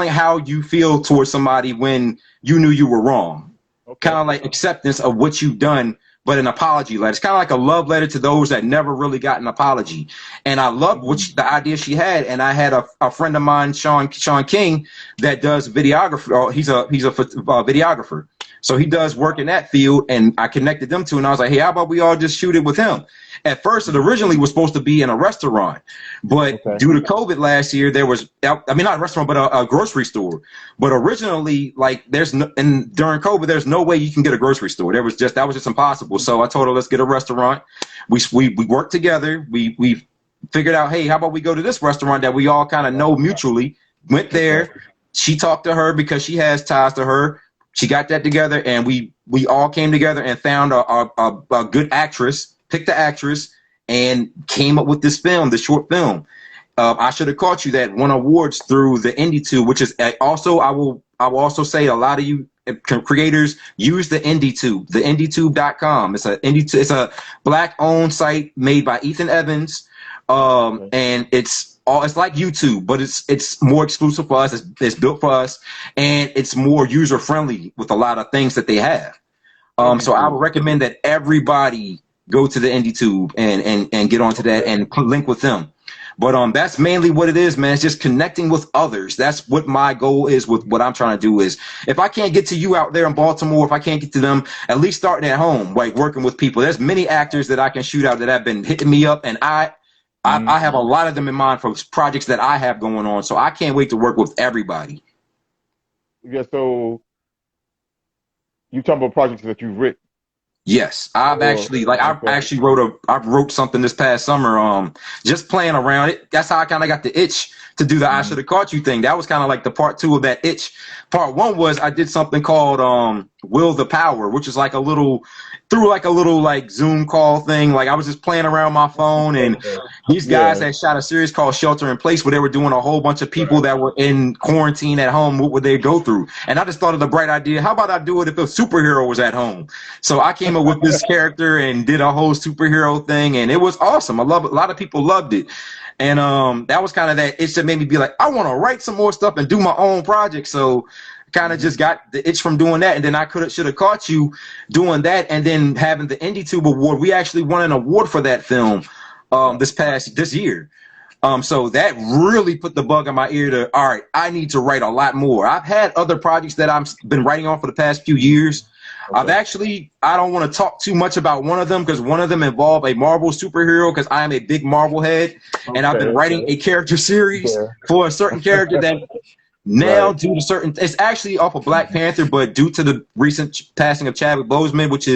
S2: how you feel towards somebody when you knew you were wrong. Kind of like acceptance of what you've done, but an apology letter. It's kind of like a love letter to those that never really got an apology. And I love the idea she had. And I had a friend of mine, Sean King, that does videography. He's a videographer. So he does work in that field, and I connected them two, and I was like, hey, how about we all just shoot it with him? At first, it originally was supposed to be in a restaurant, but due to COVID last year, there was, not a restaurant, but a grocery store. But originally, like, during COVID, there's no way you can get a grocery store. That was just impossible. So I told her, let's get a restaurant. We worked together. We figured out, hey, how about we go to this restaurant that we all kind of know mutually? Went there. She talked to her because she has ties to her. She got that together, and we all came together and found a good actress, picked the actress, and came up with this short film. I Should Have Caught You, that won awards through the IndieTube, which is also, I will also say, a lot of you creators use the IndieTube, the IndieTube.com. It's a black-owned site made by Ethan Evans, and it's like YouTube, but it's more exclusive for us. It's built for us, and it's more user friendly with a lot of things that they have. So I would recommend that everybody go to the IndieTube and get onto that and link with them. But that's mainly what it is, man. It's just connecting with others. That's what my goal is with what I'm trying to do is, if I can't get to you out there in Baltimore, if I can't get to them, at least starting at home, like working with people. There's many actors that I can shoot out that have been hitting me up, and I have a lot of them in mind for projects that I have going on. So I can't wait to work with everybody.
S1: Yeah, so you talking about projects that you've written?
S2: Yes, I wrote something this past summer, just playing around it. That's how I kind of got the itch to do the I Should Have Caught You thing. That was kind of like the part 2 of that itch. Part 1 was I did something called Will the Power, which is like a little Zoom call thing. Like I was just playing around my phone, and these guys had shot a series called Shelter in Place, where they were doing a whole bunch of people that were in quarantine at home. What would they go through? And I just thought of the bright idea. How about I do it if a superhero was at home? So I came up with this character and did a whole superhero thing, and it was awesome. I love it. A lot of people loved it. And that was kind of that itch that made me be like, I want to write some more stuff and do my own project. So kind of just got the itch from doing that, and then I should have caught you doing that, and then having the IndieTube award. We actually won an award for that film this year. So that really put the bug in my ear to, all right, I need to write a lot more. I've had other projects that I've been writing on for the past few years. Okay. I don't want to talk too much about one of them because one of them involved a Marvel superhero because I am a big Marvel head. Okay, and I've been writing a character series for a certain character that now due to certain, it's actually off of Black Panther, but due to the recent passing of Chadwick Boseman, which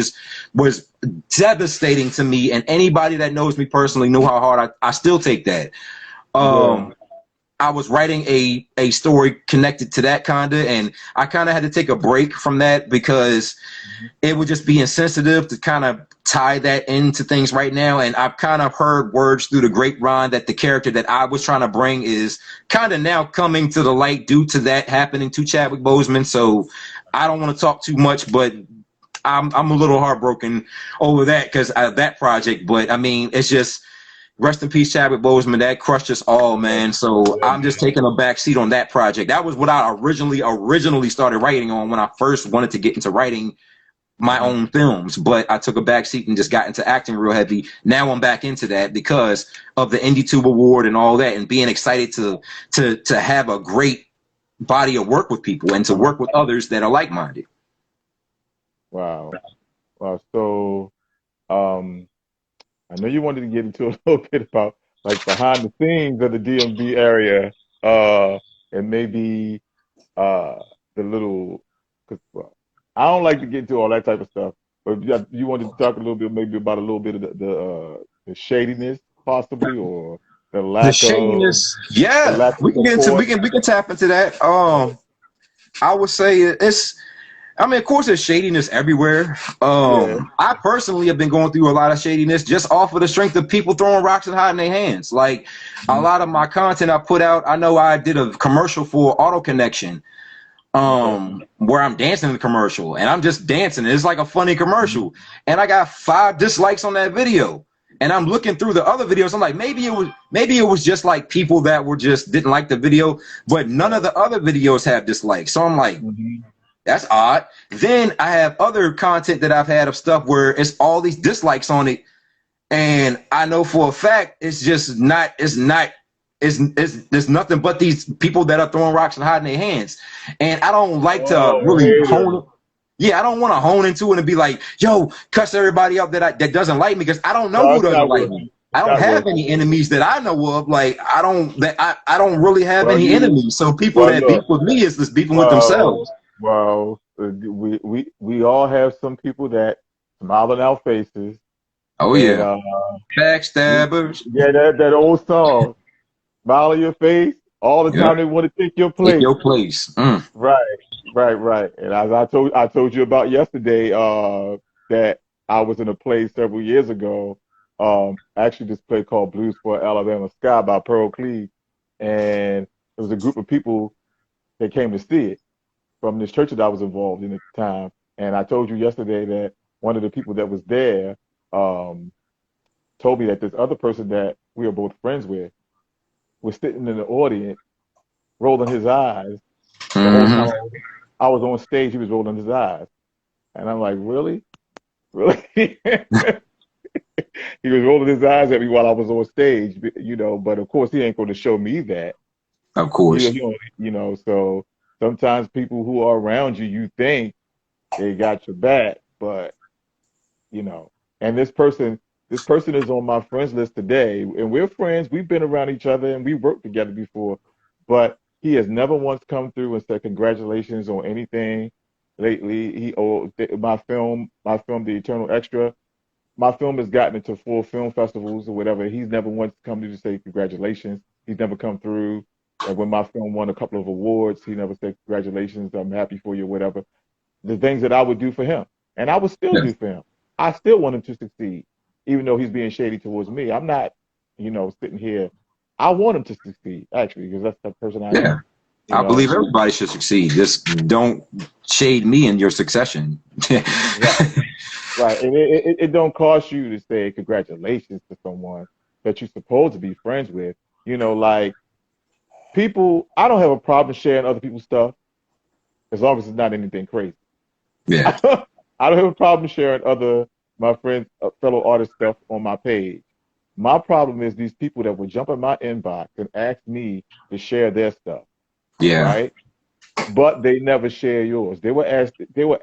S2: was devastating to me, and anybody that knows me personally know how hard I still take that. I was writing a story connected to that and I kind of had to take a break from that because it would just be insensitive to kind of tie that into things right now. And I've kind of heard words through the grapevine that the character that I was trying to bring is kind of now coming to the light due to that happening to Chadwick Boseman. So I don't want to talk too much, but I'm a little heartbroken over that because that project. But I mean, it's just, rest in peace, Chadwick Boseman. That crushed us all, man. So I'm just taking a back seat on that project. That was what I originally started writing on when I first wanted to get into writing my own films. But I took a back seat and just got into acting real heavy. Now I'm back into that because of the IndieTube award and all that, and being excited to have a great body of work with people and to work with others that are like-minded.
S1: Wow. So, I know you wanted to get into a little bit about like behind the scenes of the DMV area, and maybe the little. Cause, well, I don't like to get into all that type of stuff, but you wanted to talk a little bit, maybe about a little bit of the shadiness, possibly, or the lack
S2: shadiness.
S1: of
S2: We can get into we can tap into that. I would say it's. I mean, of course, there's shadiness everywhere. I personally have been going through a lot of shadiness just off of the strength of people throwing rocks and hiding their hands. Like a lot of my content I put out, I know I did a commercial for Auto Connection, where I'm dancing in the commercial and I'm just dancing. It's like a funny commercial, and I got 5 dislikes on that video. And I'm looking through the other videos. I'm like, maybe it was just like people that were just didn't like the video, but none of the other videos have dislikes. So I'm like. That's odd. Then I have other content that I've had of stuff where it's all these dislikes on it, and I know for a fact there's nothing but these people that are throwing rocks and hiding their hands. And I don't like to really hone. Yeah, I don't want to hone into it and be like, yo, cuss everybody up that doesn't like me, because I don't know who doesn't like me. I don't have any enemies that I know of. Like I don't really have any enemies. So people that beef with me is just beefing with themselves.
S1: Well, we all have some people that smile on our faces.
S2: Oh yeah, backstabbers.
S1: Yeah, that old song, smile on your face all the time. They want to take your place.
S2: Take your place.
S1: Right. And as I told you about yesterday, that I was in a play several years ago. Actually, this play called Blues for Alabama Sky by Pearl Cleave, and there was a group of people that came to see it from this church that I was involved in at the time. And I told you yesterday that one of the people that was there told me that this other person that we are both friends with was sitting in the audience, rolling his eyes. The whole time I was on stage, he was rolling his eyes. And I'm like, really? He was rolling his eyes at me while I was on stage, but of course he ain't going to show me that.
S2: Of course.
S1: So sometimes people who are around you, you think they got your back, but and this person is on my friends list today, and we're friends. We've been around each other and we worked together before, but he has never once come through and said congratulations on anything lately. My film, The Eternal Extra, my film has gotten into 4 film festivals or whatever. He's never once come to say congratulations. He's never come through. Like when my film won a couple of awards, he never said congratulations, I'm happy for you, whatever. The things that I would do for him, and I would still do for him. I still want him to succeed, even though he's being shady towards me. I'm not, sitting here. I want him to succeed, actually, because that's the person I am.
S2: I believe everybody should succeed. Just don't shade me in your succession.
S1: Right. And it don't cost you to say congratulations to someone that you're supposed to be friends with. Like people, I don't have a problem sharing other people's stuff as long as it's not anything crazy.
S2: Yeah.
S1: I don't have a problem sharing my friends, fellow artist stuff on my page. My problem is these people that would jump in my inbox and ask me to share their stuff,
S2: Yeah.
S1: right? But they never share yours. They will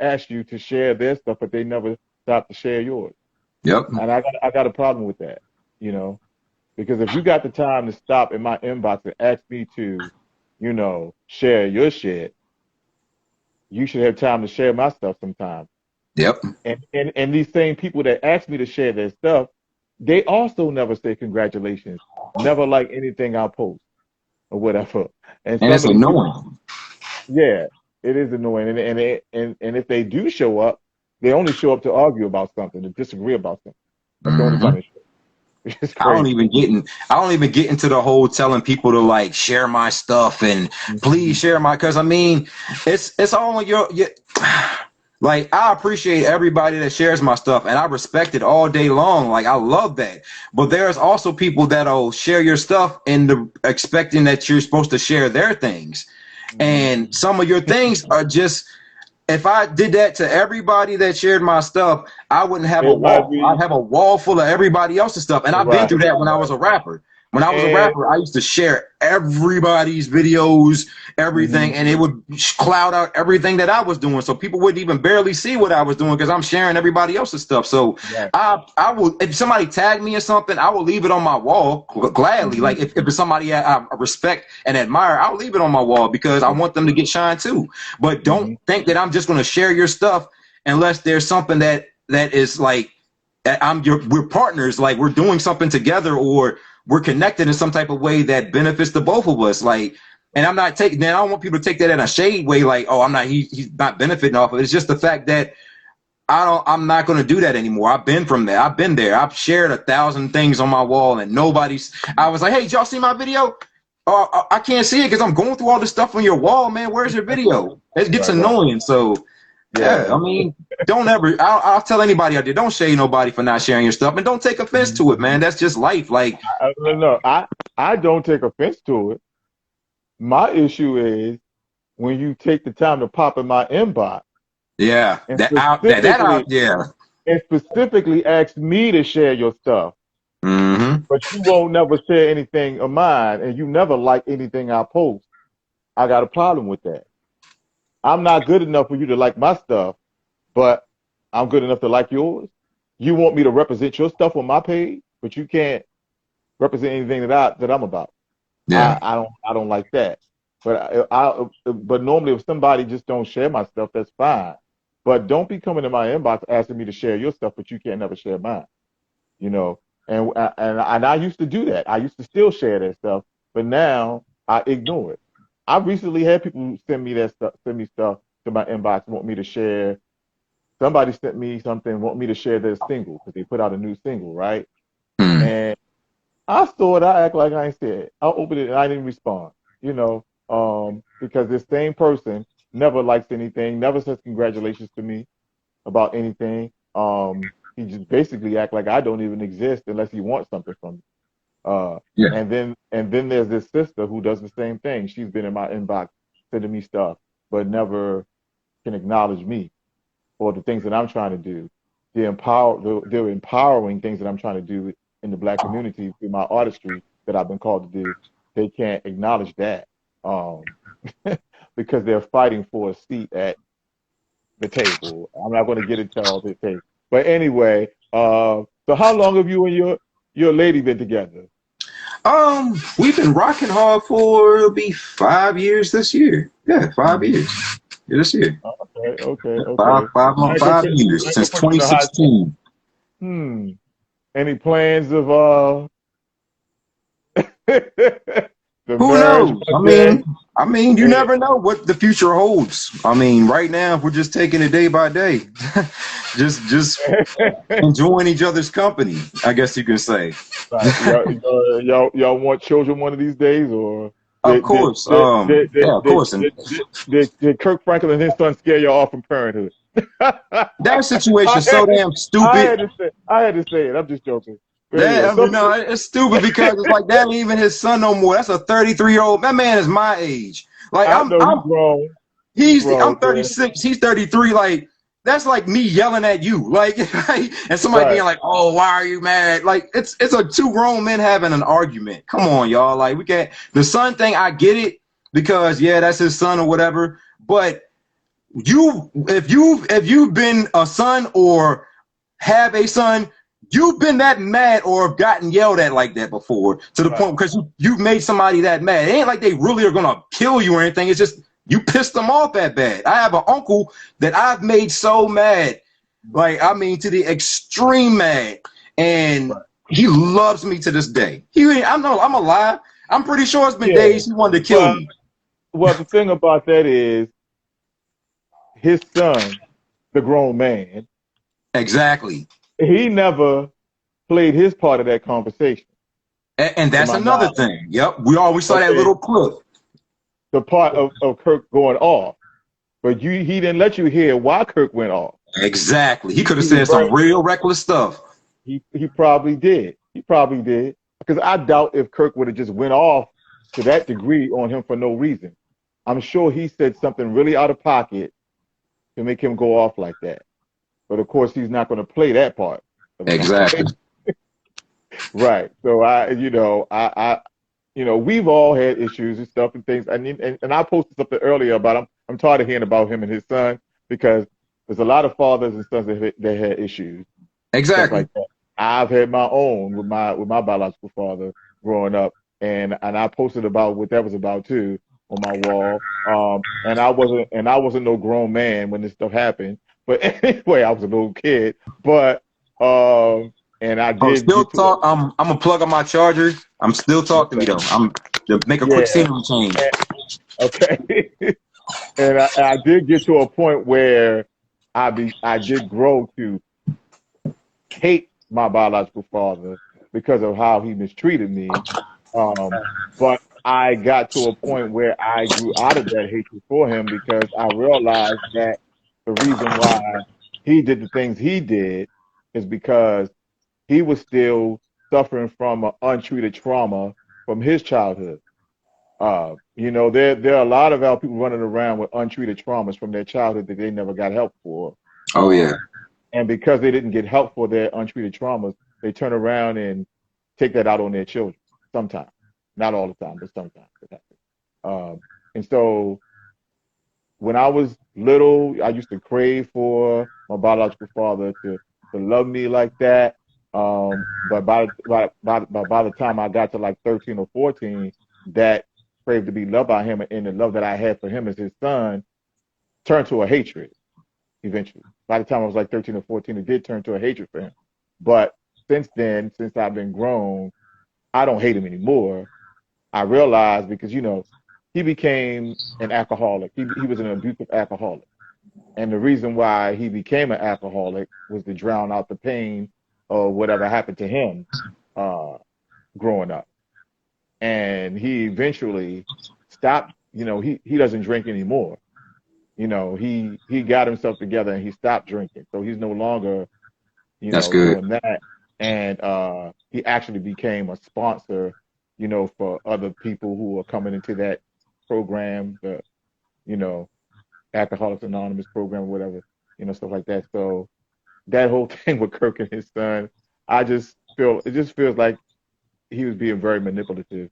S1: ask you to share their stuff, but they never stop to share yours.
S2: Yep.
S1: And I got a problem with that, because if you got the time to stop in my inbox and ask me to, share your shit, you should have time to share my stuff sometimes.
S2: Yep.
S1: And these same people that ask me to share their stuff, they also never say congratulations, never like anything I post or whatever. And
S2: And
S1: some
S2: it's
S1: of these people,
S2: annoying.
S1: yeah, it is annoying. And if they do show up, they only show up to argue about something, to disagree about something. That's the only time
S2: Hmm.
S1: they show up. It's
S2: I don't
S1: crazy.
S2: even get in. I don't even get into the whole telling people to like share my stuff and please
S1: Mhm.
S2: share my. Because I mean, it's all on your. Like I appreciate everybody that shares my stuff, and I respect it all day long. Like I love that. But there's also people that'll share your stuff and expecting that you're supposed to share their things, and
S1: Mhm.
S2: some of your things are just. If I did that to everybody that shared my stuff, I wouldn't have a
S1: It might
S2: wall. I'd
S1: be
S2: have a wall full of everybody else's stuff. And I've been
S1: right,
S2: through that when I
S1: right.
S2: was a rapper. When I was a
S1: And
S2: rapper, I used to share everybody's videos, everything,
S1: mhm,
S2: and it would cloud out everything that I was doing. So people wouldn't even barely see what I was doing because I'm sharing everybody else's stuff. So
S1: right.
S2: I will, if somebody tagged me or something, I will leave it on my wall gladly.
S1: Mhm,
S2: Like if it's somebody I respect and admire, I'll leave it on my wall because I want them to get shine too. But don't
S1: mhm.
S2: think that I'm just going to share your stuff unless there's something that is like we're partners, like we're doing something together or we're connected in some type of way that benefits the both of us. Like, and I'm not taking that. I don't want people to take that in a shade way, like, oh, I'm not, he's not benefiting off of it. It's just the fact that I'm not going to do that anymore. I've been from there. I've been there. I've shared 1,000 things on my wall and I was like, hey, did y'all see my video? Oh, I can't see it because I'm going through all this stuff on your wall, man. Where's your video? It gets
S1: Right, right.
S2: annoying. So yeah, I
S1: Yeah.
S2: mean, don't ever. I'll tell anybody out there, don't shade nobody for not sharing your stuff, and don't take offense
S1: Mhm.
S2: to it, man. That's just life. Like,
S1: No, I don't take offense to it. My issue is when you take the time to pop in my inbox
S2: yeah,
S1: and
S2: that out,
S1: specifically
S2: yeah.
S1: and specifically ask me to share your stuff,
S2: Mm-hmm.
S1: but you won't never share anything of mine, and you never like anything I post. I got a problem with that. I'm not good enough for you to like my stuff, but I'm good enough to like yours. You want me to represent your stuff on my page, but you can't represent anything that I'm about.
S2: Yeah,
S1: I don't like that. But normally if somebody just don't share my stuff, that's fine. But don't be coming to my inbox asking me to share your stuff, but you can't never share mine. You know, and I used to do that. I used to still share that stuff, but now I ignore it. I recently had people send me stuff to my inbox, want me to share. Somebody sent me something, want me to share their single because they put out a new single, right?
S2: mm,
S1: And I saw it. I act like I ain't said it. I opened it and I didn't respond. Because this same person never likes anything, never says congratulations to me about anything. He just basically act like I don't even exist unless he wants something from me. Uh,
S2: yeah,
S1: and then there's this sister who does the same thing. She's been in my inbox sending me stuff, but never can acknowledge me or the things that I'm trying to do. They're empowering things that I'm trying to do in the black community through my artistry that I've been called to do. They can't acknowledge that um, because they're fighting for a seat at the table. I'm not going to get into all this thing, but anyway. So how long have you and your lady been together?
S2: we've been rocking hard for it'll be 5 years this year. Yeah, 5 years.
S1: Mhm.
S2: Yeah, this year.
S1: Okay, okay,
S2: Five,
S1: okay.
S2: five,
S1: I
S2: months,
S1: ain't gonna
S2: five
S1: put I
S2: years
S1: ain't gonna
S2: since
S1: put you in the hot.
S2: 2016.
S1: Hmm. Any plans of the
S2: Who
S1: marriage
S2: knows?
S1: one day?
S2: I mean, you
S1: Eh,
S2: never know what the future holds. I mean, right now we're just taking it day by day, just enjoying each other's company. I guess you can say.
S1: right. Y'all want children one of these days, or
S2: Of
S1: did did
S2: course.
S1: did did
S2: Yeah,
S1: did,
S2: of
S1: did,
S2: course. And
S1: did, did Kirk Franklin and his son scare y'all off from parenthood?
S2: that
S1: I
S2: situation so
S1: had to,
S2: damn stupid.
S1: I had to say it. I'm just joking. But
S2: That
S1: anyway,
S2: I mean,
S1: some
S2: no, it's stupid because it's like that ain't even his son no more. That's a 33-year-old. That man is my age. Like
S1: I know he's grown. Grown,
S2: I'm
S1: man.
S2: 36. He's 33. Like, that's like me yelling at you. Like, and somebody
S1: Right.
S2: being like, "Oh, why are you mad?" Like, it's a two grown men having an argument. Come on, y'all. Like, we can't. The son thing, I get it because yeah, that's his son or whatever. But if you've been a son or have a son, you've been that mad or have gotten yelled at like that before to the
S1: Right.
S2: point because you've made somebody that mad. It ain't like they really are gonna kill you or anything. It's just you pissed them off that bad. I have an uncle that I've made so mad, like I mean to the extreme mad, and
S1: Right.
S2: he loves me to this day. I'm alive. I'm pretty sure it's been
S1: Yeah.
S2: days he wanted to kill
S1: Well,
S2: me.
S1: well, the thing about that is his son, the grown man,
S2: Exactly.
S1: he never played his part of that conversation,
S2: And
S1: to
S2: that's
S1: my
S2: another
S1: knowledge.
S2: thing. Yep. We always saw that
S1: Okay.
S2: little clip.
S1: The part of Kirk going off. But he didn't let you hear why Kirk went off.
S2: Exactly. He could have
S1: He was
S2: said
S1: very
S2: some real reckless stuff.
S1: he probably did. He probably did. Because I doubt if Kirk would have just went off to that degree on him for no reason. I'm sure he said something really out of pocket to make him go off like that. But of course he's not going to play that part of the
S2: Exactly.
S1: conversation. Right. So we've all had issues and stuff and things. And I posted something earlier about I'm tired of hearing about him and his son because there's a lot of fathers and sons that had issues, stuff
S2: Exactly.
S1: like that. I've had my own with my biological father growing up, and I posted about what that was about too on my wall. And I wasn't no grown man when this stuff happened, but anyway, I was a little kid. But and I
S2: Oh,
S1: did
S2: still
S1: get to
S2: talk. I'm gonna plug on my charger. I'm still talking to me
S1: okay,
S2: though. I'm to make a quick
S1: yeah,
S2: scenery change.
S1: okay. And I did get to a point where I did grow to hate my biological father because of how he mistreated me. But I got to a point where I grew out of that hatred for him because I realized that the reason why he did the things he did is because he was still suffering from an untreated trauma from his childhood. There are a lot of our people running around with untreated traumas from their childhood that they never got help for.
S2: Oh yeah.
S1: And because they didn't get help for their untreated traumas, they turn around and take that out on their children sometimes. Not all the time, but sometimes it happens. And so when I was little, I used to crave for my biological father to love me like that. But by the time I got to like 13 or 14, that crave to be loved by him and the love that I had for him as his son turned to a hatred eventually. By the time I was like 13 or 14, it did turn to a hatred for him. But since then, since I've been grown, I don't hate him anymore. I realized because, he became an alcoholic. He was an abusive alcoholic. And the reason why he became an alcoholic was to drown out the pain of whatever happened to him uh, growing up. And he eventually stopped, he doesn't drink anymore. He got himself together and he stopped drinking. So he's no longer,
S2: That's good.
S1: doing that. And he actually became a sponsor, for other people who are coming into that program, the, you know, Alcoholics Anonymous program or whatever, stuff like that. So that whole thing with Kirk and his son, it just feels like he was being very manipulative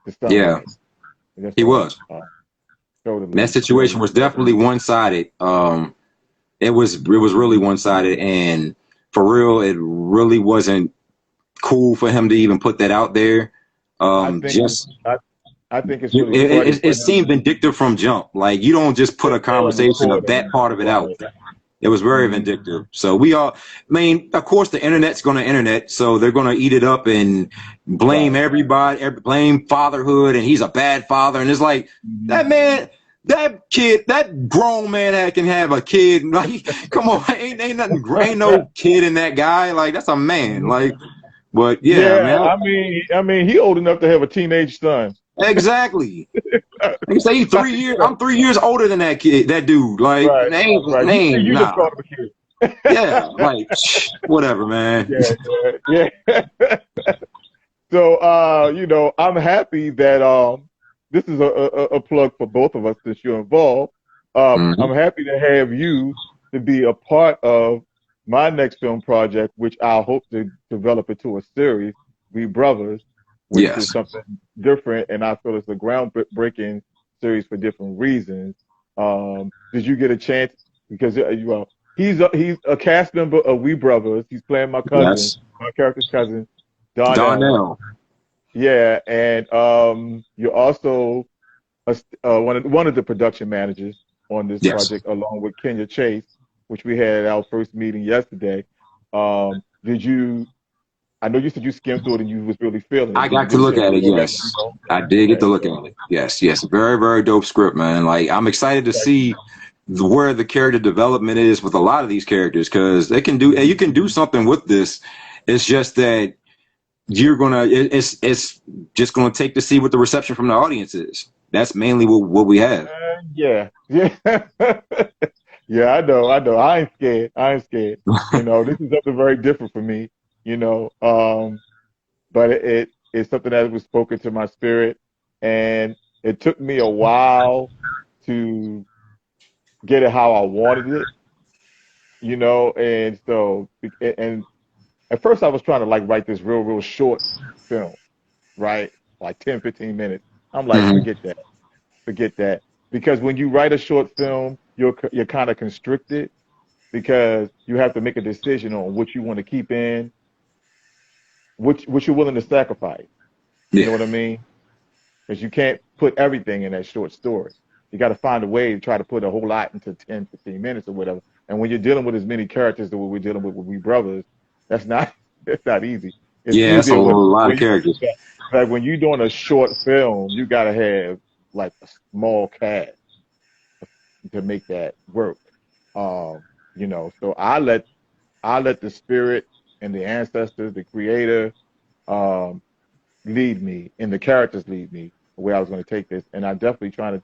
S1: to some
S2: Yeah,
S1: way. And that's
S2: he
S1: all.
S2: was. That
S1: Totally,
S2: situation
S1: totally.
S2: was definitely one sided. It was really one sided, and for real, it really wasn't cool for him to even put that out there.
S1: I think it's,
S2: Just
S1: I, I think it's
S2: it,
S1: really funny
S2: it,
S1: for
S2: it
S1: him.
S2: seemed vindictive from jump. Like you don't just put
S1: Sit
S2: a
S1: there and
S2: conversation
S1: record
S2: of that
S1: him.
S2: part of it out.
S1: Right.
S2: It was very
S1: Hmm.
S2: vindictive. So I mean, of course, the internet's going to internet, so they're going to eat it up and blame
S1: Right.
S2: everybody, blame fatherhood, and he's a bad father. And it's like
S1: Hmm.
S2: that man, that kid, that grown man that can have a kid. Like, come on, ain't no kid in that guy. Like, that's a man. Like, but yeah,
S1: Yeah,
S2: man,
S1: he old enough to have a teenage son.
S2: exactly. Like you say,
S1: Right.
S2: 3 years. I'm 3 years older than that kid, that dude. Like,
S1: Right. You just
S2: nah.
S1: called him a kid.
S2: Yeah, like whatever, man.
S1: Yeah. So, I'm happy that this is a plug for both of us since you're involved.
S2: Mhm.
S1: I'm happy to have you to be a part of my next film project, which I hope to develop into a series, We Brothers, which is
S2: Yes.
S1: something different, and I feel it's a groundbreaking series for different reasons. Did you get a chance? Because he's a cast member of We Brothers. He's playing
S2: Yes.
S1: my character's cousin, Donnell.
S2: Darnell.
S1: Yeah, and you're also one of the production managers on this
S2: Yes.
S1: project, along with Kenya Chase, which we had our first meeting yesterday. Did you? I know you said you skimmed through it and you was really feeling
S2: I
S1: it. Did you
S2: got to
S1: get a
S2: look
S1: chance
S2: at
S1: to
S2: it.
S1: look at it?
S2: Yes. I
S1: Okay,
S2: did get
S1: okay.
S2: to look at it. Yes. Yes. Very, very dope script, man. Like, I'm excited to
S1: Right.
S2: see where the character development is with a lot of these characters, because you can do something with this. It's just that it's just gonna take to see what the reception from the audience is. That's mainly what we have.
S1: Yeah, yeah, yeah. I know. I ain't scared. I ain't scared. This is something very different for me. You know, but it's something that was spoken to my spirit, and it took me a while to get it how I wanted it. And so and at first I was trying to like write this real short film, right? Like 10, 15 minutes. I'm like,
S2: Mhm.
S1: forget that, because when you write a short film, you're kind of constricted because you have to make a decision on what you want to keep in, what you're willing to sacrifice. You know
S2: Yeah.
S1: what I mean? Because you can't put everything in that short story. You got to find a way to try to put a whole lot into 10, 15 minutes or whatever. And when you're dealing with as many characters that we're dealing with We Brothers, that's not that's not easy. It's
S2: Yeah. That's a
S1: easier
S2: lot of
S1: when you
S2: characters.
S1: like when you're doing a short film, you got to have like a small cast to make that work. Um, so I let the spirit and the ancestors, the creator, um, lead me and the characters lead me where I was going to take this. And I'm definitely trying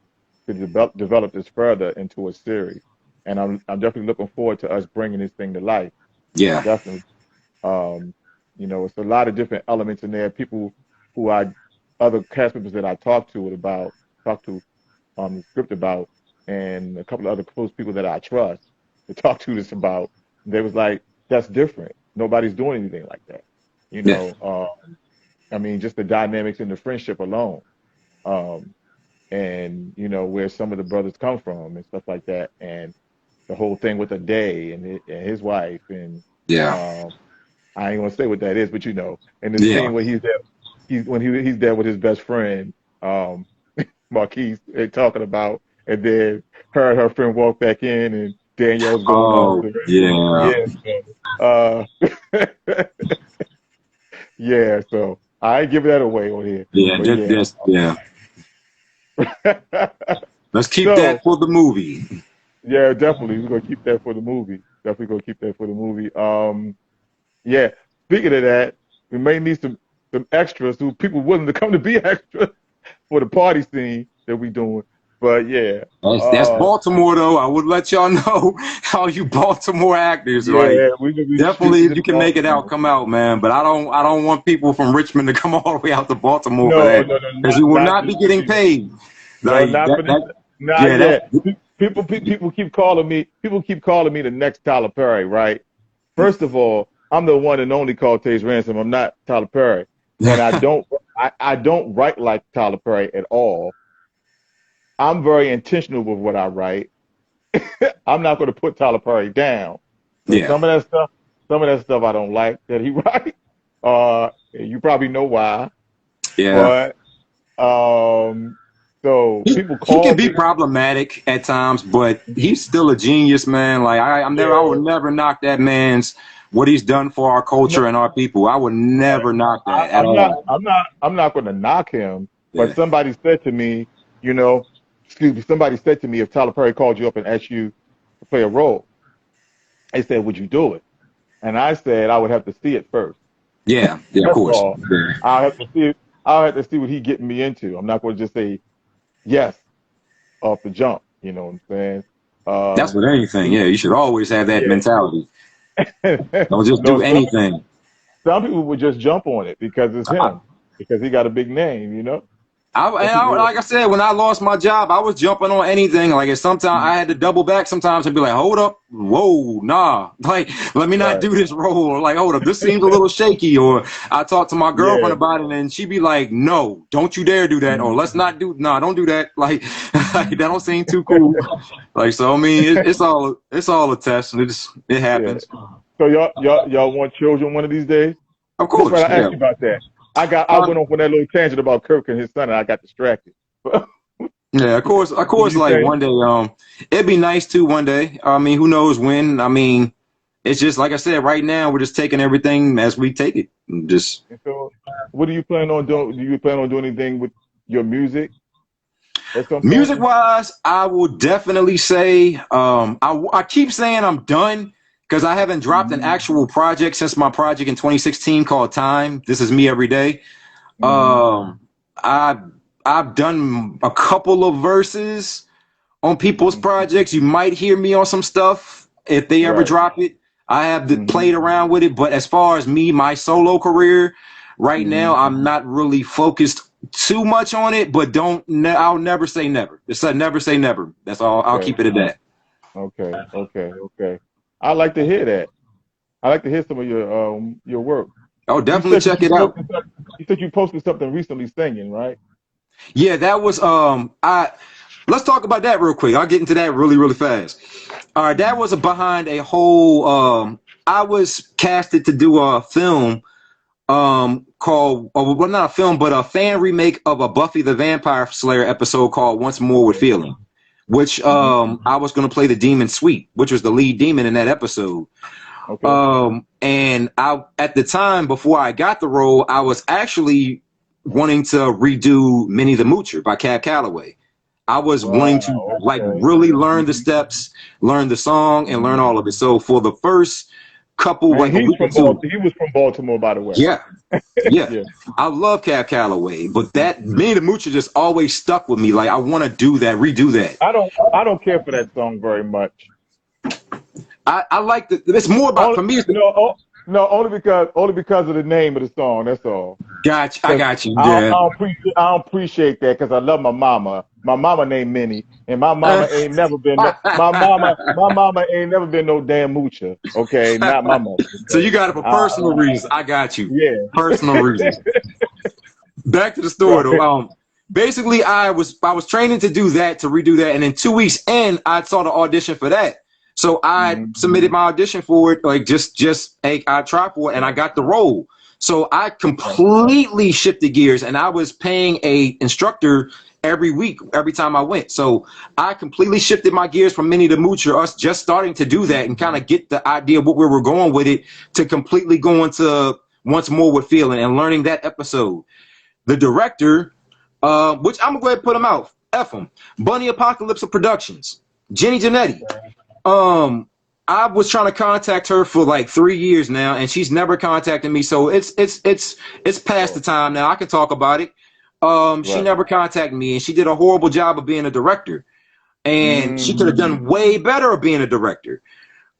S1: to develop this further into a series. And I'm definitely looking forward to us bringing this thing to life.
S2: Yeah.
S1: Definitely. Um, it's a lot of different elements in there. People who other cast members that I talked to the script about, and a couple of other close people that I trust to talk to this about. They was like, that's different. Nobody's doing anything like that. You
S2: Yeah.
S1: know, I mean, just the dynamics in the friendship alone, um, and where some of the brothers come from and stuff like that, and the whole thing with the day and his wife, and
S2: Yeah.
S1: um, I ain't gonna say what that is, but and the
S2: Yeah.
S1: scene where he's there with his best friend, um, Marquise, talking about, and then her and her friend walk back in, and Danielle's going off.
S2: Oh, yeah.
S1: Yeah, so, yeah, so I ain't giving that away on here,
S2: Yeah.
S1: but yeah.
S2: Yeah. Let's keep that
S1: So
S2: for the movie.
S1: yeah, definitely we're gonna keep that for the movie. Definitely gonna keep that for the movie. Yeah. Speaking of that, we may need some extras, who people willing to come to be extras for the party scene that we doing. But yeah,
S2: That's Baltimore, though. I would let y'all know how you Baltimore actors, right?
S1: yeah, we're gonna be
S2: Definitely,
S1: shooting
S2: if
S1: in
S2: you can make it out,
S1: Baltimore.
S2: come out, man. But I don't want people from Richmond to come all the way out to Baltimore for
S1: No,
S2: that,
S1: no, no,
S2: because you will
S1: not
S2: not
S1: this
S2: be getting
S1: weekend.
S2: paid.
S1: No,
S2: Like
S1: not for this. Not
S2: yeah,
S1: yet. People keep calling me. People keep calling me the next Tyler Perry, right? First of all, I'm the one and only called Taze Ransom. I'm not Tyler Perry, and I don't write like Tyler Perry at all. I'm very intentional with what I write. I'm not going to put Tyler Perry down. So
S2: yeah,
S1: some of that stuff I don't like that he write. You probably know why,
S2: yeah.
S1: but so people
S2: He can
S1: call
S2: be
S1: me.
S2: problematic at times, but he's still a genius, man. Like I would
S1: Yeah,
S2: never knock that man's what he's done for our
S1: no,
S2: culture and our people. I would never knock that at all.
S1: I'm not going to knock him. But
S2: Yeah,
S1: somebody said to me, you know, excuse me, somebody said to me, if Tyler Perry called you up and asked you to play a role, they said, would you do it? And I said I would have to see it first.
S2: yeah, yeah. Of
S1: That's
S2: course.
S1: all.
S2: Yeah.
S1: I'll have to see it. I'll have to see what he getting me into. I'm not going to just say yes off the jump. You know what I'm saying?
S2: That's
S1: Um,
S2: with anything. Yeah, you should always have that
S1: yeah.
S2: mentality. Don't just
S1: No,
S2: do anything.
S1: some people would just jump on it because it's him, because he got a big name.
S2: Like I said, when I lost my job, I was jumping on anything. Like, sometimes I had to double back. Sometimes I'd be like, hold up, whoa, nah, like, let me not do this role. Or like, hold up, this seems a little shaky. Or I talked to my girlfriend about it, and she'd be like, no, don't you dare do that. Or let's not do, nah, don't do that. Like, that don't seem too cool. Like, so I mean, it's all a test, and it happens.
S1: Yeah. So y'all want children one of these days?
S2: Of course.
S1: That's right. I asked you about that. I went off on that little tangent about Kirk and his son, and I got distracted.
S2: Yeah, of course. Like one day, it'd be nice to one day. I mean, who knows when? I mean, it's just like I said. Right now, we're just taking everything as we take it. Just.
S1: So, what do you plan on doing? Do you plan on doing anything with your music?
S2: Music wise, I will definitely say. I keep saying I'm done because I haven't dropped an actual project since my project in 2016 called Time. This is me every day. I've done a couple of verses on people's projects. You might hear me on some stuff if they ever drop it. I have played around with it, but as far as me, my solo career, right now, I'm not really focused too much on it. But I'll never say never. It's a never say never. That's all. I'll keep it at that.
S1: Okay. I like to hear that. I like to hear some of your work.
S2: Oh, definitely check it out.
S1: You said you posted something recently singing, right?
S2: Yeah, that was let's talk about that real quick. I'll get into that really, really fast. All right, that was behind a whole I was casted to do a film called well, not a film, but a fan remake of a Buffy the Vampire Slayer episode called Once More with Feeling, which I was going to play the demon Sweet, which was the lead demon in that episode. Okay. And at the time before I got the role, I was actually wanting to redo Minnie the Moocher by Cab Calloway. I was wanting to really learn the steps, learn the song, and learn all of it. So for the first couple,
S1: he was from Baltimore, by the way.
S2: Yeah. I love Cab Calloway, but that Minnie the Moocher just always stuck with me. Like, I want to redo that.
S1: I don't care for that song very much.
S2: I like it's more about, for me.
S1: No, only because of the name of the song. That's all.
S2: I got you.
S1: I don't appreciate that because I love my mama. My mama named Minnie, and my mama ain't never been. My mama ain't never been no damn moocher. Okay, not my mother. Okay?
S2: So you got it for personal reasons. I got you.
S1: Yeah,
S2: personal reasons. Back to the story though. Basically, I was training to redo that, and in 2 weeks in, I saw the audition for that. So I submitted my audition for it, like I tried for it, and I got the role. So I completely shifted gears, and I was paying a instructor every week, every time I went. So I completely shifted my gears from Minnie the Moocher, us just starting to do that and kind of get the idea of what we were going with it, to completely going to Once More with Feeling and learning that episode. The director, which I'm going to go ahead and put him out, F him, Bunny Apocalypse of Productions, Jenny Janetti. I was trying to contact her for like 3 years now, and she's never contacted me. So it's past the time now. I can talk about it. She never contacted me, and she did a horrible job of being a director, and she could have done way better of being a director.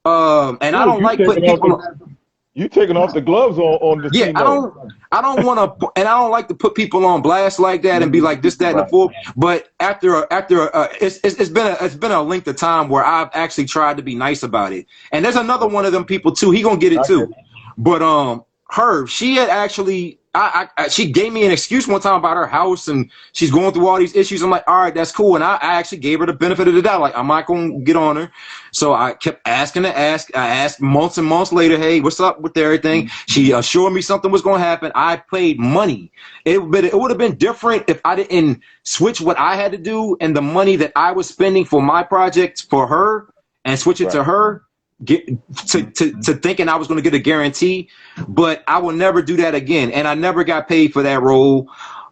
S2: And I don't like putting people.
S1: You taking off the gloves on the
S2: I don't want to, and I don't like to put people on blast like that and be like this, that, and the fourth. But it's been a length of time where I've actually tried to be nice about it. And there's another one of them people too. He gonna get it too. But she had actually, she gave me an excuse one time about her house, and she's going through all these issues. I'm like, all right, that's cool. And I actually gave her the benefit of the doubt. Like, I'm not going to get on her. So I kept asking to ask. I asked months and months later, hey, what's up with everything? She assured me something was going to happen. I paid money. It would have been different if I didn't switch what I had to do and the money that I was spending for my project for her and switch it to her. To thinking I was going to get a guarantee, but I will never do that again. And I never got paid for that role.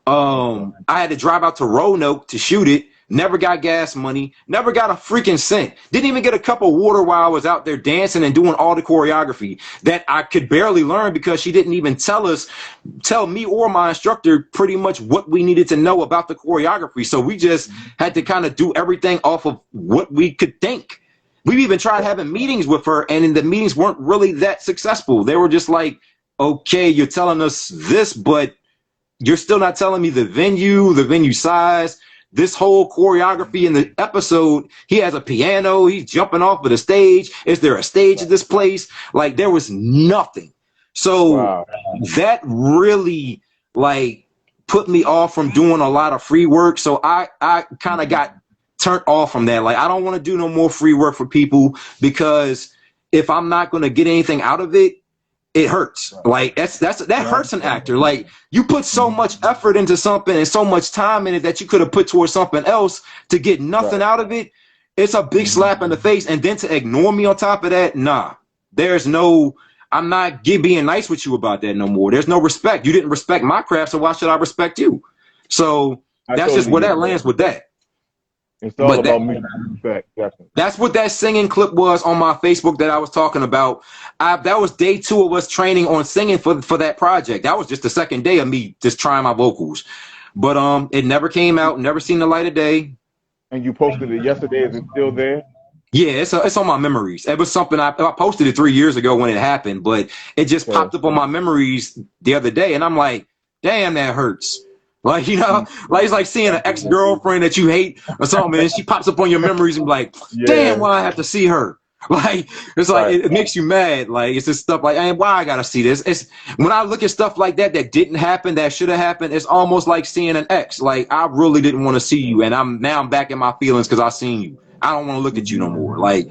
S2: I had to drive out to Roanoke to shoot it. Never got gas money. Never got a freaking cent. Didn't even get a cup of water while I was out there dancing and doing all the choreography that I could barely learn because she didn't even tell me or my instructor pretty much what we needed to know about the choreography. So we just had to kind of do everything off of what we could think. We've even tried having meetings with her, and the meetings weren't really that successful. They were just like, okay, you're telling us this, but you're still not telling me the venue size, this whole choreography in the episode. He has a piano. He's jumping off of the stage. Is there a stage at this place? Like, there was nothing. So that really like put me off from doing a lot of free work. So I kind of got turned off from that. Like, I don't want to do no more free work for people, because if I'm not going to get anything out of it, it hurts. Like, that hurts an actor. Like, you put so much effort into something and so much time in it that you could have put towards something else to get nothing out of it. It's a big slap in the face. And then to ignore me on top of that, nah, there's no, I'm not being nice with you about that no more. There's no respect. You didn't respect my craft, so why should I respect you? So that's just where that lands with that.
S1: It's all about mutual respect, definitely.
S2: That's what that singing clip was on my Facebook that I was talking about. That was day 2 of us training on singing for that project. That was just the second day of me just trying my vocals. But it never came out, never seen the light of day.
S1: And you posted it yesterday. Is it still there?
S2: Yeah, it's on my memories. It was something I posted it 3 years ago when it happened, but it just popped up on my memories the other day, and I'm like, damn, that hurts. Like, you know, like it's like seeing an ex-girlfriend that you hate or something, and she pops up on your memories and be like, damn, why I have to see her? Like, it's like, it makes you mad. Like, it's just stuff like, hey, why I gotta see this? It's when I look at stuff like that didn't happen, that should have happened, it's almost like seeing an ex. Like, I really didn't want to see you, and I'm back in my feelings because I seen you. I don't want to look at you no more. Like,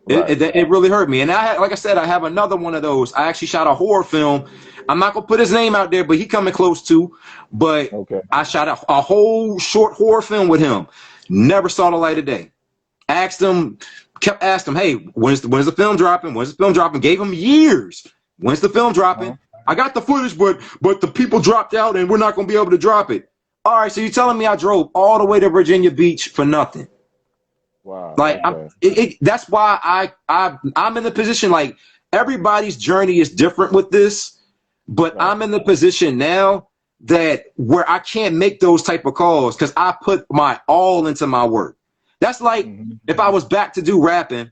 S2: it really hurt me. And like I said, I have another one of those. I actually shot a horror film. I'm not gonna put his name out there, but he coming close to. But I shot a whole short horror film with him. Never saw the light of day. Kept asking him, hey, when's the film dropping? When's the film dropping? Gave him years. When's the film dropping? I got the footage, but the people dropped out and we're not gonna be able to drop it. All right, so you're telling me I drove all the way to Virginia Beach for nothing?
S1: Wow.
S2: Like, that's why I'm in the position, like, everybody's journey is different with this, but I'm in the position now that where I can't make those type of calls because I put my all into my work. That's like if I was back to do rapping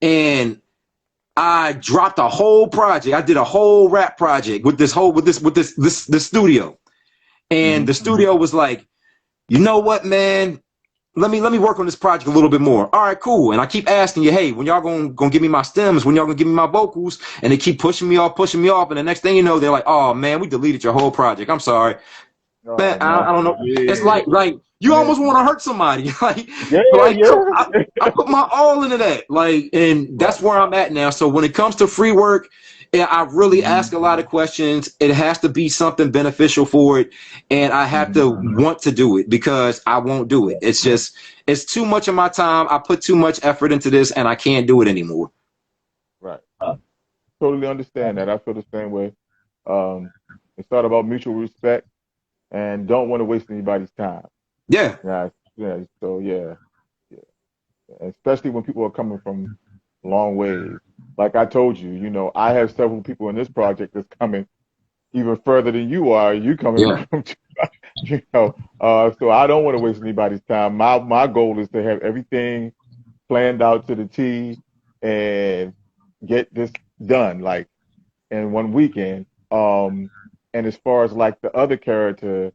S2: and I dropped a whole project. I did a whole rap project with this studio, and the studio was like, you know what, man? Let me work on this project a little bit more. All right, cool. And I keep asking you, hey, when y'all gonna give me my stems? When y'all gonna give me my vocals? And they keep pushing me off. And the next thing you know, they're like, oh man, we deleted your whole project. I'm sorry. Man, I don't know. Yeah. It's like you almost want to hurt somebody. I put my all into that. Like, and that's where I'm at now. So when it comes to free work, I really ask a lot of questions. It has to be something beneficial for it, and I have to want to do it because I won't do it. It's too much of my time. I put too much effort into this, and I can't do it anymore.
S1: Right. Totally understand that. I feel the same way. It's all about mutual respect and don't want to waste anybody's time.
S2: Yeah.
S1: Yeah. So yeah. Especially when people are coming from long ways. Like I told you, you know, I have several people in this project that's coming even further than you are. You coming from, you know, so I don't want to waste anybody's time. My goal is to have everything planned out to the T and get this done, like, in one weekend. And as far as like the other character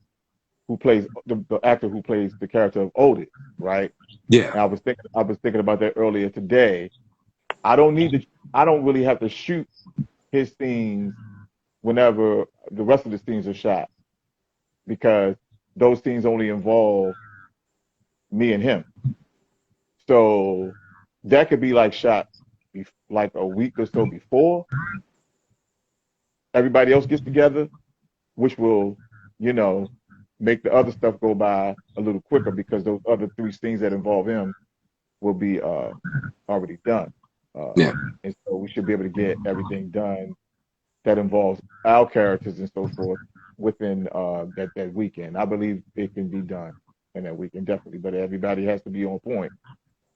S1: who plays the actor who plays the character of Otis, right?
S2: Yeah.
S1: And I was thinking about that earlier today. I don't really have to shoot his scenes whenever the rest of the scenes are shot, because those scenes only involve me and him. So that could be like shot like a week or so before everybody else gets together, which will, you know, make the other stuff go by a little quicker because those other 3 scenes that involve him will be already done. And so we should be able to get everything done that involves our characters and so forth within that weekend. I believe it can be done in that weekend, definitely, but everybody has to be on point.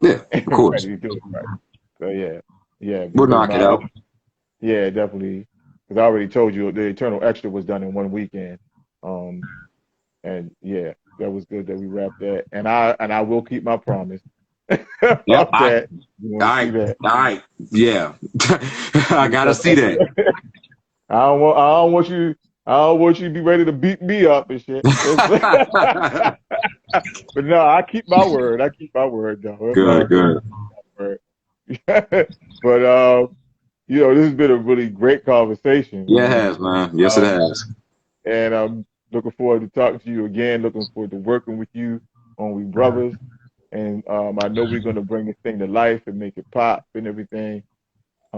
S2: Yeah, of course.
S1: Ready to do it right. So yeah.
S2: We'll knock it out.
S1: Yeah, definitely. Because I already told you the Eternal Extra was done in one weekend. And yeah, that was good that we wrapped that. And I will keep my promise.
S2: Yep. All right. Yeah. I gotta see that.
S1: I don't want you I don't want you to be ready to beat me up and shit. But no, I keep my word. I keep my word, though. That's
S2: Good,
S1: all good.
S2: good.
S1: Word. But this has been a really great conversation,
S2: Yeah, it
S1: man.
S2: has, man. Yes, it
S1: Um,
S2: has.
S1: and I'm looking forward to talking to you again. Looking forward to working with you on We Brothers. And I know we're gonna bring this thing to life and make it pop and everything.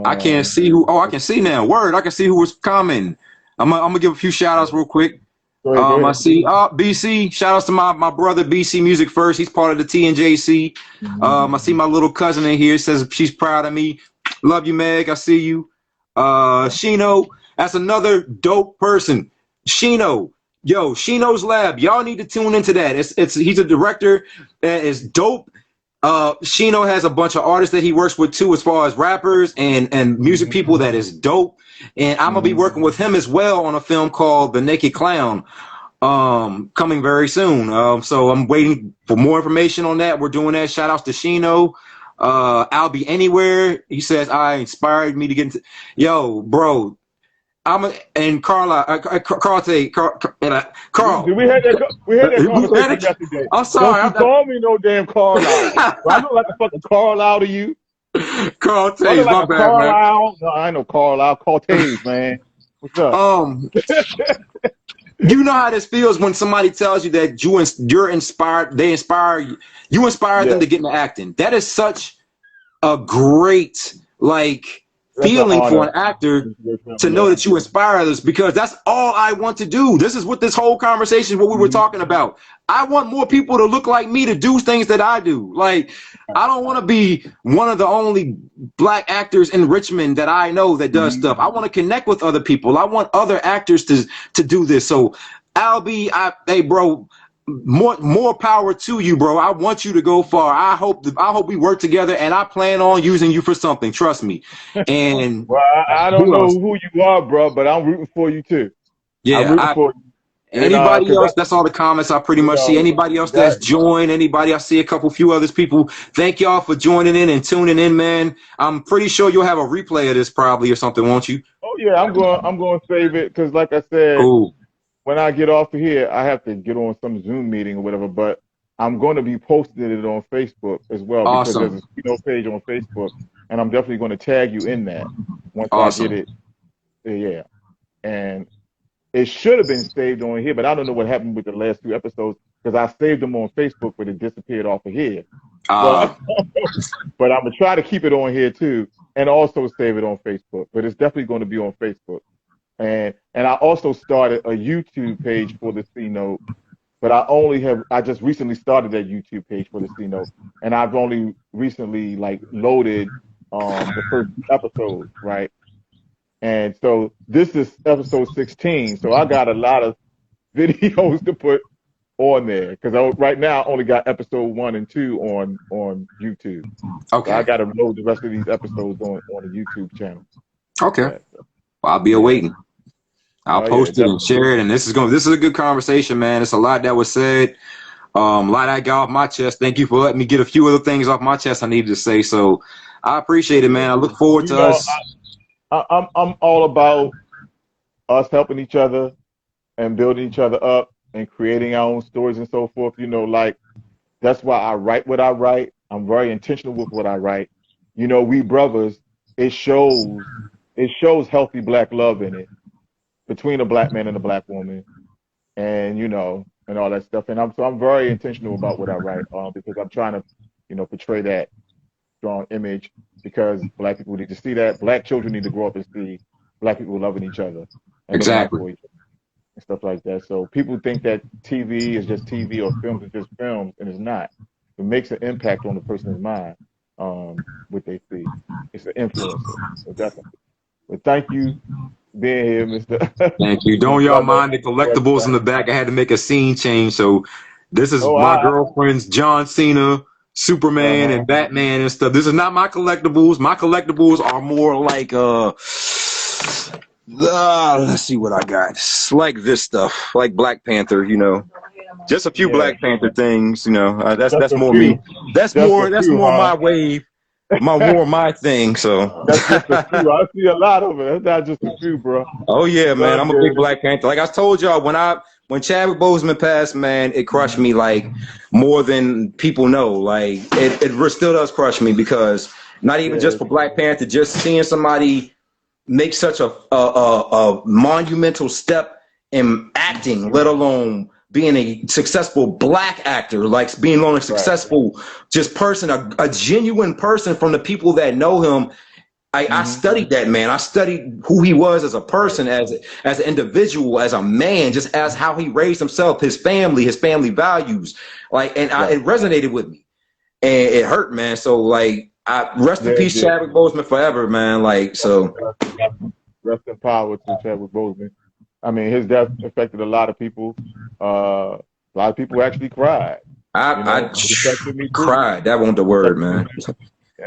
S2: I can't
S1: Um,
S2: see who. Oh, I can see now. Word. I can see who was commenting. I'm gonna give a few shout outs real quick.
S1: Go ahead, go
S2: I
S1: ahead.
S2: see BC. Shout outs to my brother BC Music First. He's part of the TNJC. I see my little cousin in here. Says she's proud of me. Love you, Meg. I see you. Shino. That's another dope person. Shino. Yo, Shino's Lab. Y'all need to tune into that. He's a director that is dope. Shino has a bunch of artists that he works with too, as far as rappers and music people that is dope. And I'm gonna be working with him as well on a film called The Naked Clown, coming very soon. So I'm waiting for more information on that. We're doing that. Shout outs to Shino. I'll be anywhere. He says I inspired me to get into. Yo, bro. And Carl, Carl.
S1: We had that
S2: We had
S1: conversation
S2: it.
S1: yesterday.
S2: I'm
S1: Don't you
S2: sorry.
S1: call me no damn Carlisle. Do I look like a fucking Carlisle to you?
S2: Carl
S1: Do I look
S2: Taze,
S1: like
S2: my
S1: a
S2: bad, man.
S1: Carlisle? No, I ain't no Carlisle. Cortez, man. What's up?
S2: Um, you know how this feels when somebody tells you that you're inspired, they inspire you, you inspire them
S1: Yeah,
S2: to get into acting. That is such a great
S1: that's an
S2: feeling for
S1: honor.
S2: an actor to know
S1: Yeah.
S2: that you inspire others, because that's all I want to do. This is what this whole conversation, what we were talking about. I want more people to look like me, to do things that I do. Like, I don't want to be one of the only black actors in Richmond that I know that does stuff. I want to connect with other people. I want other actors to do this. So hey bro, more power to you, bro. I want you to go far. I hope we work together, and I plan on using you for something. Trust me. And
S1: Well, I don't
S2: who
S1: know
S2: else?
S1: who you are, bro, but I'm rooting for you too. I'm rooting
S2: Yeah,
S1: for you. And
S2: anybody
S1: because
S2: else? That's all the comments I pretty
S1: you
S2: much see.
S1: know
S2: Anybody else that's
S1: that.
S2: joined? Anybody? I see a few others people. Thank y'all for joining in and tuning in, man. I'm pretty sure you'll have a replay of this probably or something, won't you?
S1: Oh yeah, I'm going to save it because, like I said,
S2: Cool.
S1: when I get off of here, I have to get on some Zoom meeting or whatever. But I'm going to be posting it on Facebook as well because there's a
S2: Awesome.
S1: page on Facebook, and I'm definitely going to tag you in that once I get
S2: Awesome.
S1: it. Yeah, and it should have been saved on here, but I don't know what happened with the last two episodes because I saved them on Facebook, but it disappeared off of here.
S2: Uh,
S1: But but I'm gonna try to keep it on here too, and also save it on Facebook. But it's definitely going to be on Facebook. And I also started a YouTube page for the C Note, but I just recently started that YouTube page for the C Note, and I've only recently loaded the first episode, right? And so this is episode 16. So I got a lot of videos to put on there because right now I only got episode 1 and 2 on YouTube. So I
S2: okay.
S1: got to load the rest of these episodes on the YouTube channel for
S2: Okay.
S1: that. So,
S2: Well, I'll be
S1: yeah.
S2: awaiting. I'll
S1: Oh yeah,
S2: post it and
S1: definitely.
S2: share it. And this is a good conversation, man. It's a lot that was said. A lot I got off my chest. Thank you for letting me get a few other things off my chest I needed to say. So I appreciate it, man. I look forward
S1: You
S2: to
S1: know,
S2: us.
S1: I'm all about us helping each other and building each other up and creating our own stories and so forth. That's why I write what I write. I'm very intentional with what I write. We brothers, it shows it shows healthy black love in it between a black man and a black woman, and and all that stuff. And I'm very intentional about what I write, because I'm trying to, portray that strong image because black people need to see that. Black children need to grow up and see black people loving each other and looking out
S2: Exactly.
S1: for each other and stuff like that. So people think that TV is just TV or films is just films, and it's not. It makes an impact on the person's mind, what they see. It's an influencer, so definitely. But thank you for being here, Mister,
S2: Thank you.
S1: my
S2: Don't y'all
S1: brother.
S2: mind the collectibles in the back. I had to make a scene change. So this is
S1: Oh,
S2: my girlfriend's John Cena, Superman,
S1: uh-huh.
S2: and Batman and stuff. This is not my collectibles. My collectibles are more like let's see what I got. It's like this stuff, like Black Panther, Just a few
S1: Yeah,
S2: Black Panther things, that's
S1: just
S2: that's
S1: a
S2: more me.
S1: few,
S2: That's
S1: just a
S2: more
S1: few,
S2: my
S1: huh?
S2: wave. more my thing. So.
S1: That's just a few. I see a lot of it. That's not just a few, bro.
S2: Oh yeah, man.
S1: Love
S2: I'm a big
S1: that.
S2: Black Panther. Like I told y'all, when Chadwick Boseman passed, man, it crushed me like more than people know. Like it still does crush me because not even just
S1: Yeah,
S2: for Black Panther, just seeing somebody make such a monumental step in acting, let alone being a successful Black actor, like being on a
S1: right.
S2: successful just person, a genuine person from the people that know him. I
S1: Mm-hmm.
S2: studied that man. I studied who he was as a
S1: Right.
S2: person, as an individual, as a man, just as how he raised himself, his family values. Like, and
S1: Right.
S2: it resonated with me, and it hurt, man. So, like, rest in
S1: Yeah, it
S2: peace,
S1: did.
S2: Chadwick Boseman, forever, man. Like, so
S1: Rest in power to Chadwick Boseman. I mean, his death affected a lot of people. A lot of people actually cried. You know,
S2: I
S1: it affected me too.
S2: cried. That wasn't the word, man.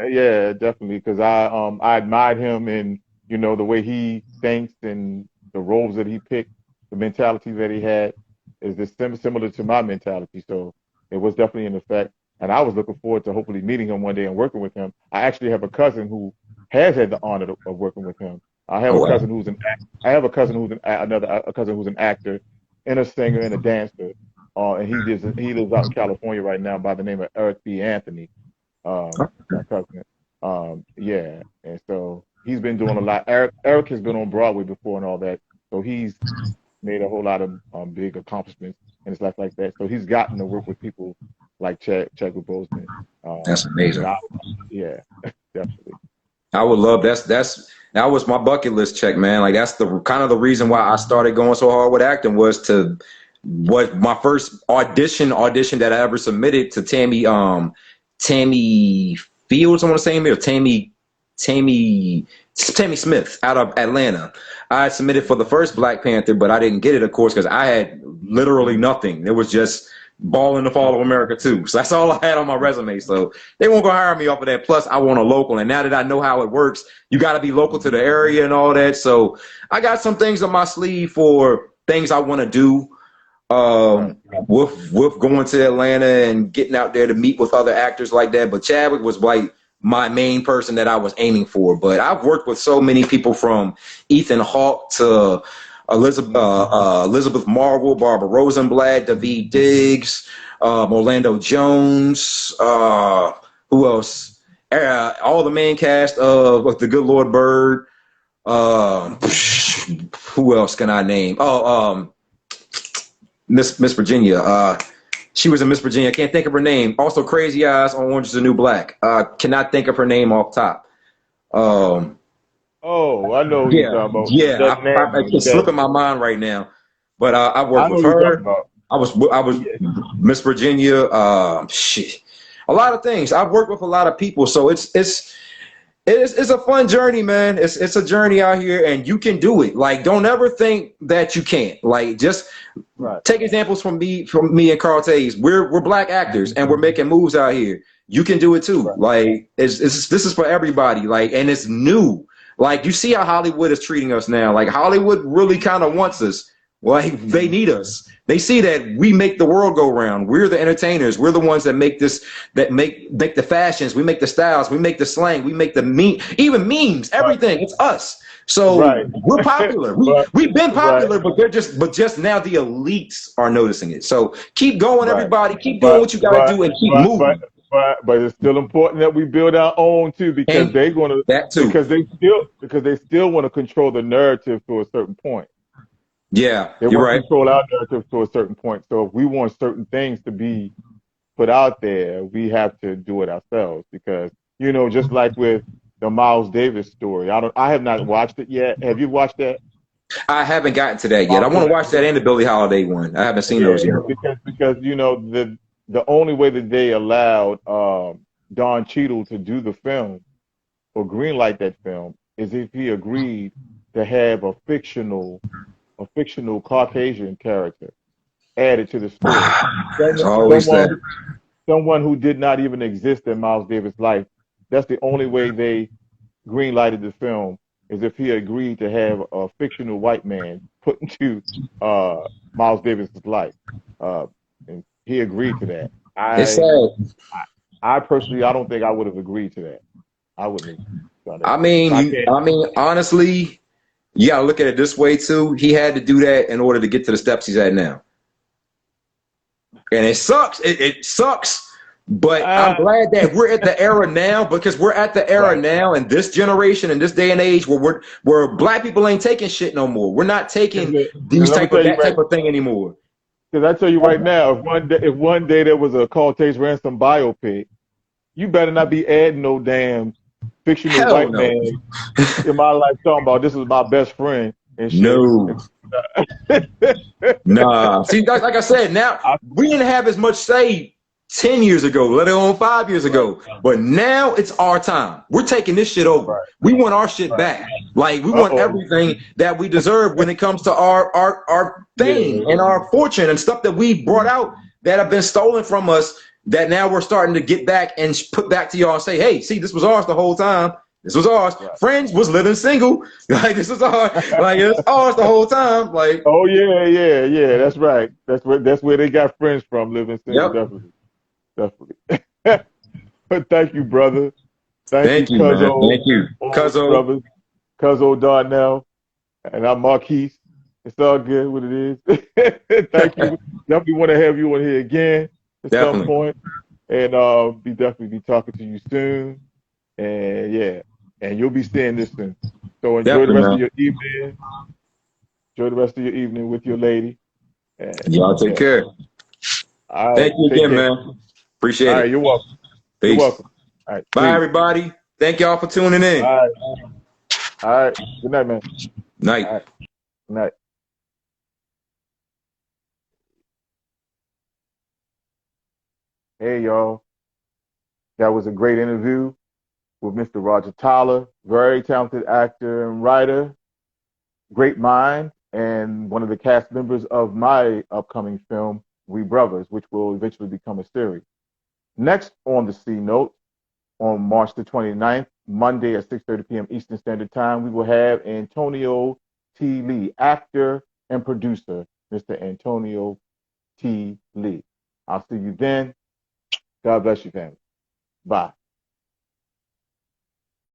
S1: Yeah, definitely, because I admired him in the way he thinks and the roles that he picked, the mentality that he had is this similar to my mentality. So it was definitely an effect, and I was looking forward to hopefully meeting him one day and working with him. I actually have a cousin who has had the honor of working with him. I have
S2: Oh
S1: a
S2: wow.
S1: cousin who's an I have a cousin who's another a cousin who's an actor, and a singer and a dancer. And he lives out in California right now by the name of Eric B. Anthony, my cousin. Yeah, and so he's been doing a lot. Eric has been on Broadway before and all that, so he's made a whole lot of big accomplishments and stuff like that. So he's gotten to work with people like Chadwick Boseman.
S2: That's amazing.
S1: Yeah, definitely.
S2: I would love that was my bucket list check, man. Like that's the kind of the reason why I started going so hard with acting was to what my first audition that I ever submitted to Tammy Fields, I want to say, or Tammy Smith out of Atlanta. I submitted for the first Black Panther, but I didn't get it, of course, because I had literally nothing. It was just Ball in the Fall of America too. So that's all I had on my resume. So they won't go hire me off of that. Plus, I want a local. And now that I know how it works, you got to be local to the area and all that. So I got some things on my sleeve for things I want to do.
S1: Right.
S2: With going to Atlanta and getting out there to meet with other actors like that. But Chadwick was like my main person that I was aiming for. But I've worked with so many people from Ethan Hawke to Elizabeth Marvel, Barbara Rosenblatt, Daveed Diggs, Orlando Jones. Who else? All the main cast of The Good Lord Bird. Who else can I name? Miss Virginia. She was in Miss Virginia. I can't think of her name. Also, Crazy Eyes on Orange is the New Black. Cannot think of her name off top.
S1: Oh, I know who you're
S2: Yeah,
S1: talking about.
S2: yeah.
S1: That name
S2: It's
S1: that
S2: slipping my mind right now. But I
S1: I
S2: worked
S1: know
S2: with
S1: who you're talking
S2: her.
S1: about.
S2: I was
S1: Yeah.
S2: Miss Virginia. Shit, a lot of things. I've worked with a lot of people, so it's a fun journey, man. It's a journey out here, and you can do it. Like, don't ever think that you can't. Like, just
S1: Right.
S2: take examples from me and Carl Tays. We're Black actors, and we're making moves out here. You can do it too.
S1: Right.
S2: Like, this is for everybody. Like, and it's new. Like, you see how Hollywood is treating us now. Like, Hollywood really kind of wants us. Like, they need us. They see that we make the world go round. We're the entertainers. We're the ones that make this, that make the fashions. We make the styles. We make the slang. We make the even memes.
S1: Right.
S2: Everything. It's us. So
S1: Right.
S2: we're popular.
S1: but
S2: We've been
S1: right.
S2: popular, but just now the elites are noticing it. So keep going,
S1: Right.
S2: everybody. Keep doing
S1: But
S2: what you got to
S1: but
S2: do and keep
S1: but but
S2: moving.
S1: but it's still important that we build our own too, because
S2: And
S1: they're gonna
S2: that too.
S1: because they still want to control the narrative to a certain point.
S2: Yeah,
S1: They
S2: you're
S1: want to
S2: right.
S1: control our narrative to a certain point. So if we want certain things to be put out there, we have to do it ourselves, because just like with the Miles Davis story. I have not watched it yet. Have you watched that?
S2: I haven't gotten to that yet. I
S1: Miles
S2: want to
S1: Davis
S2: watch that and the Billie Holiday one. I haven't seen those
S1: Yeah,
S2: yet.
S1: because the only way that they allowed Don Cheadle to do the film or greenlight that film is if he agreed to have a fictional Caucasian character added to the story.
S2: It's
S1: Someone,
S2: always that.
S1: someone, someone who did not even exist in Miles Davis' life. That's the only way they greenlighted the film, is if he agreed to have a fictional white man put into Miles Davis's life. And he agreed to that.
S2: It's
S1: I
S2: sad.
S1: I personally, I don't think I would have agreed to that. I wouldn't have done it.
S2: I mean,
S1: I can't.
S2: honestly, you gotta look at it this way too. He had to do that in order to get to the steps he's at now. And it sucks. It sucks. But I'm glad that we're at the era now, because we're at the era now in this generation, in this day and age, where black people ain't taking shit no more. We're not taking that type of thing anymore.
S1: Because I tell you right now, if one day there was a Call Takes Ransom biopic, you better not be adding no damn fictional
S2: Hell
S1: white
S2: no.
S1: man in my life talking about this is my best friend and shit.
S2: No. Nah. See, like I said, now we didn't have as much say 10 years ago, let alone 5 years ago. But now it's our time. We're taking this shit over.
S1: Right.
S2: We want our shit back. Like, we want everything that we deserve when it comes to our fame and our fortune and stuff that we brought out that have been stolen from us, that now we're starting to get back and put back to y'all and say, hey, see, this was ours the whole time. This was ours. Right. Friends was living single. Like, this was ours. Like, it's ours the whole time. Like,
S1: oh yeah. That's right. That's where they got friends from, living single. Yep. Definitely. But thank you, brother. Thank you, Cuzzo.
S2: Man. Thank you, Cuzzo.
S1: Cuzzo Darnell, and I'm Marquise. It's all good what it is. Thank you. Definitely want to have you on here again at some point, and definitely be talking to you soon. And yeah, and you'll be seeing this soon. So enjoy the rest of your evening. Enjoy the rest of your evening with your lady. And,
S2: y'all take care.
S1: All right,
S2: thank you again, man. Appreciate it.
S1: All right, you're welcome.
S2: Peace.
S1: You're welcome. All right,
S2: bye, everybody. Thank y'all for tuning in.
S1: All right. Good night, man.
S2: Night.
S1: All right. Good night. Hey, y'all. That was a great interview with Mr. Roger Tyler, very talented actor and writer, great mind, and one of the cast members of my upcoming film, We Brothers, which will eventually become a series. Next on the C Note, on March the 29th, Monday at 6:30 p.m. Eastern Standard Time, we will have Antonio T. Lee, actor and producer, Mr. Antonio T. Lee. I'll see you then. God bless you, family. Bye.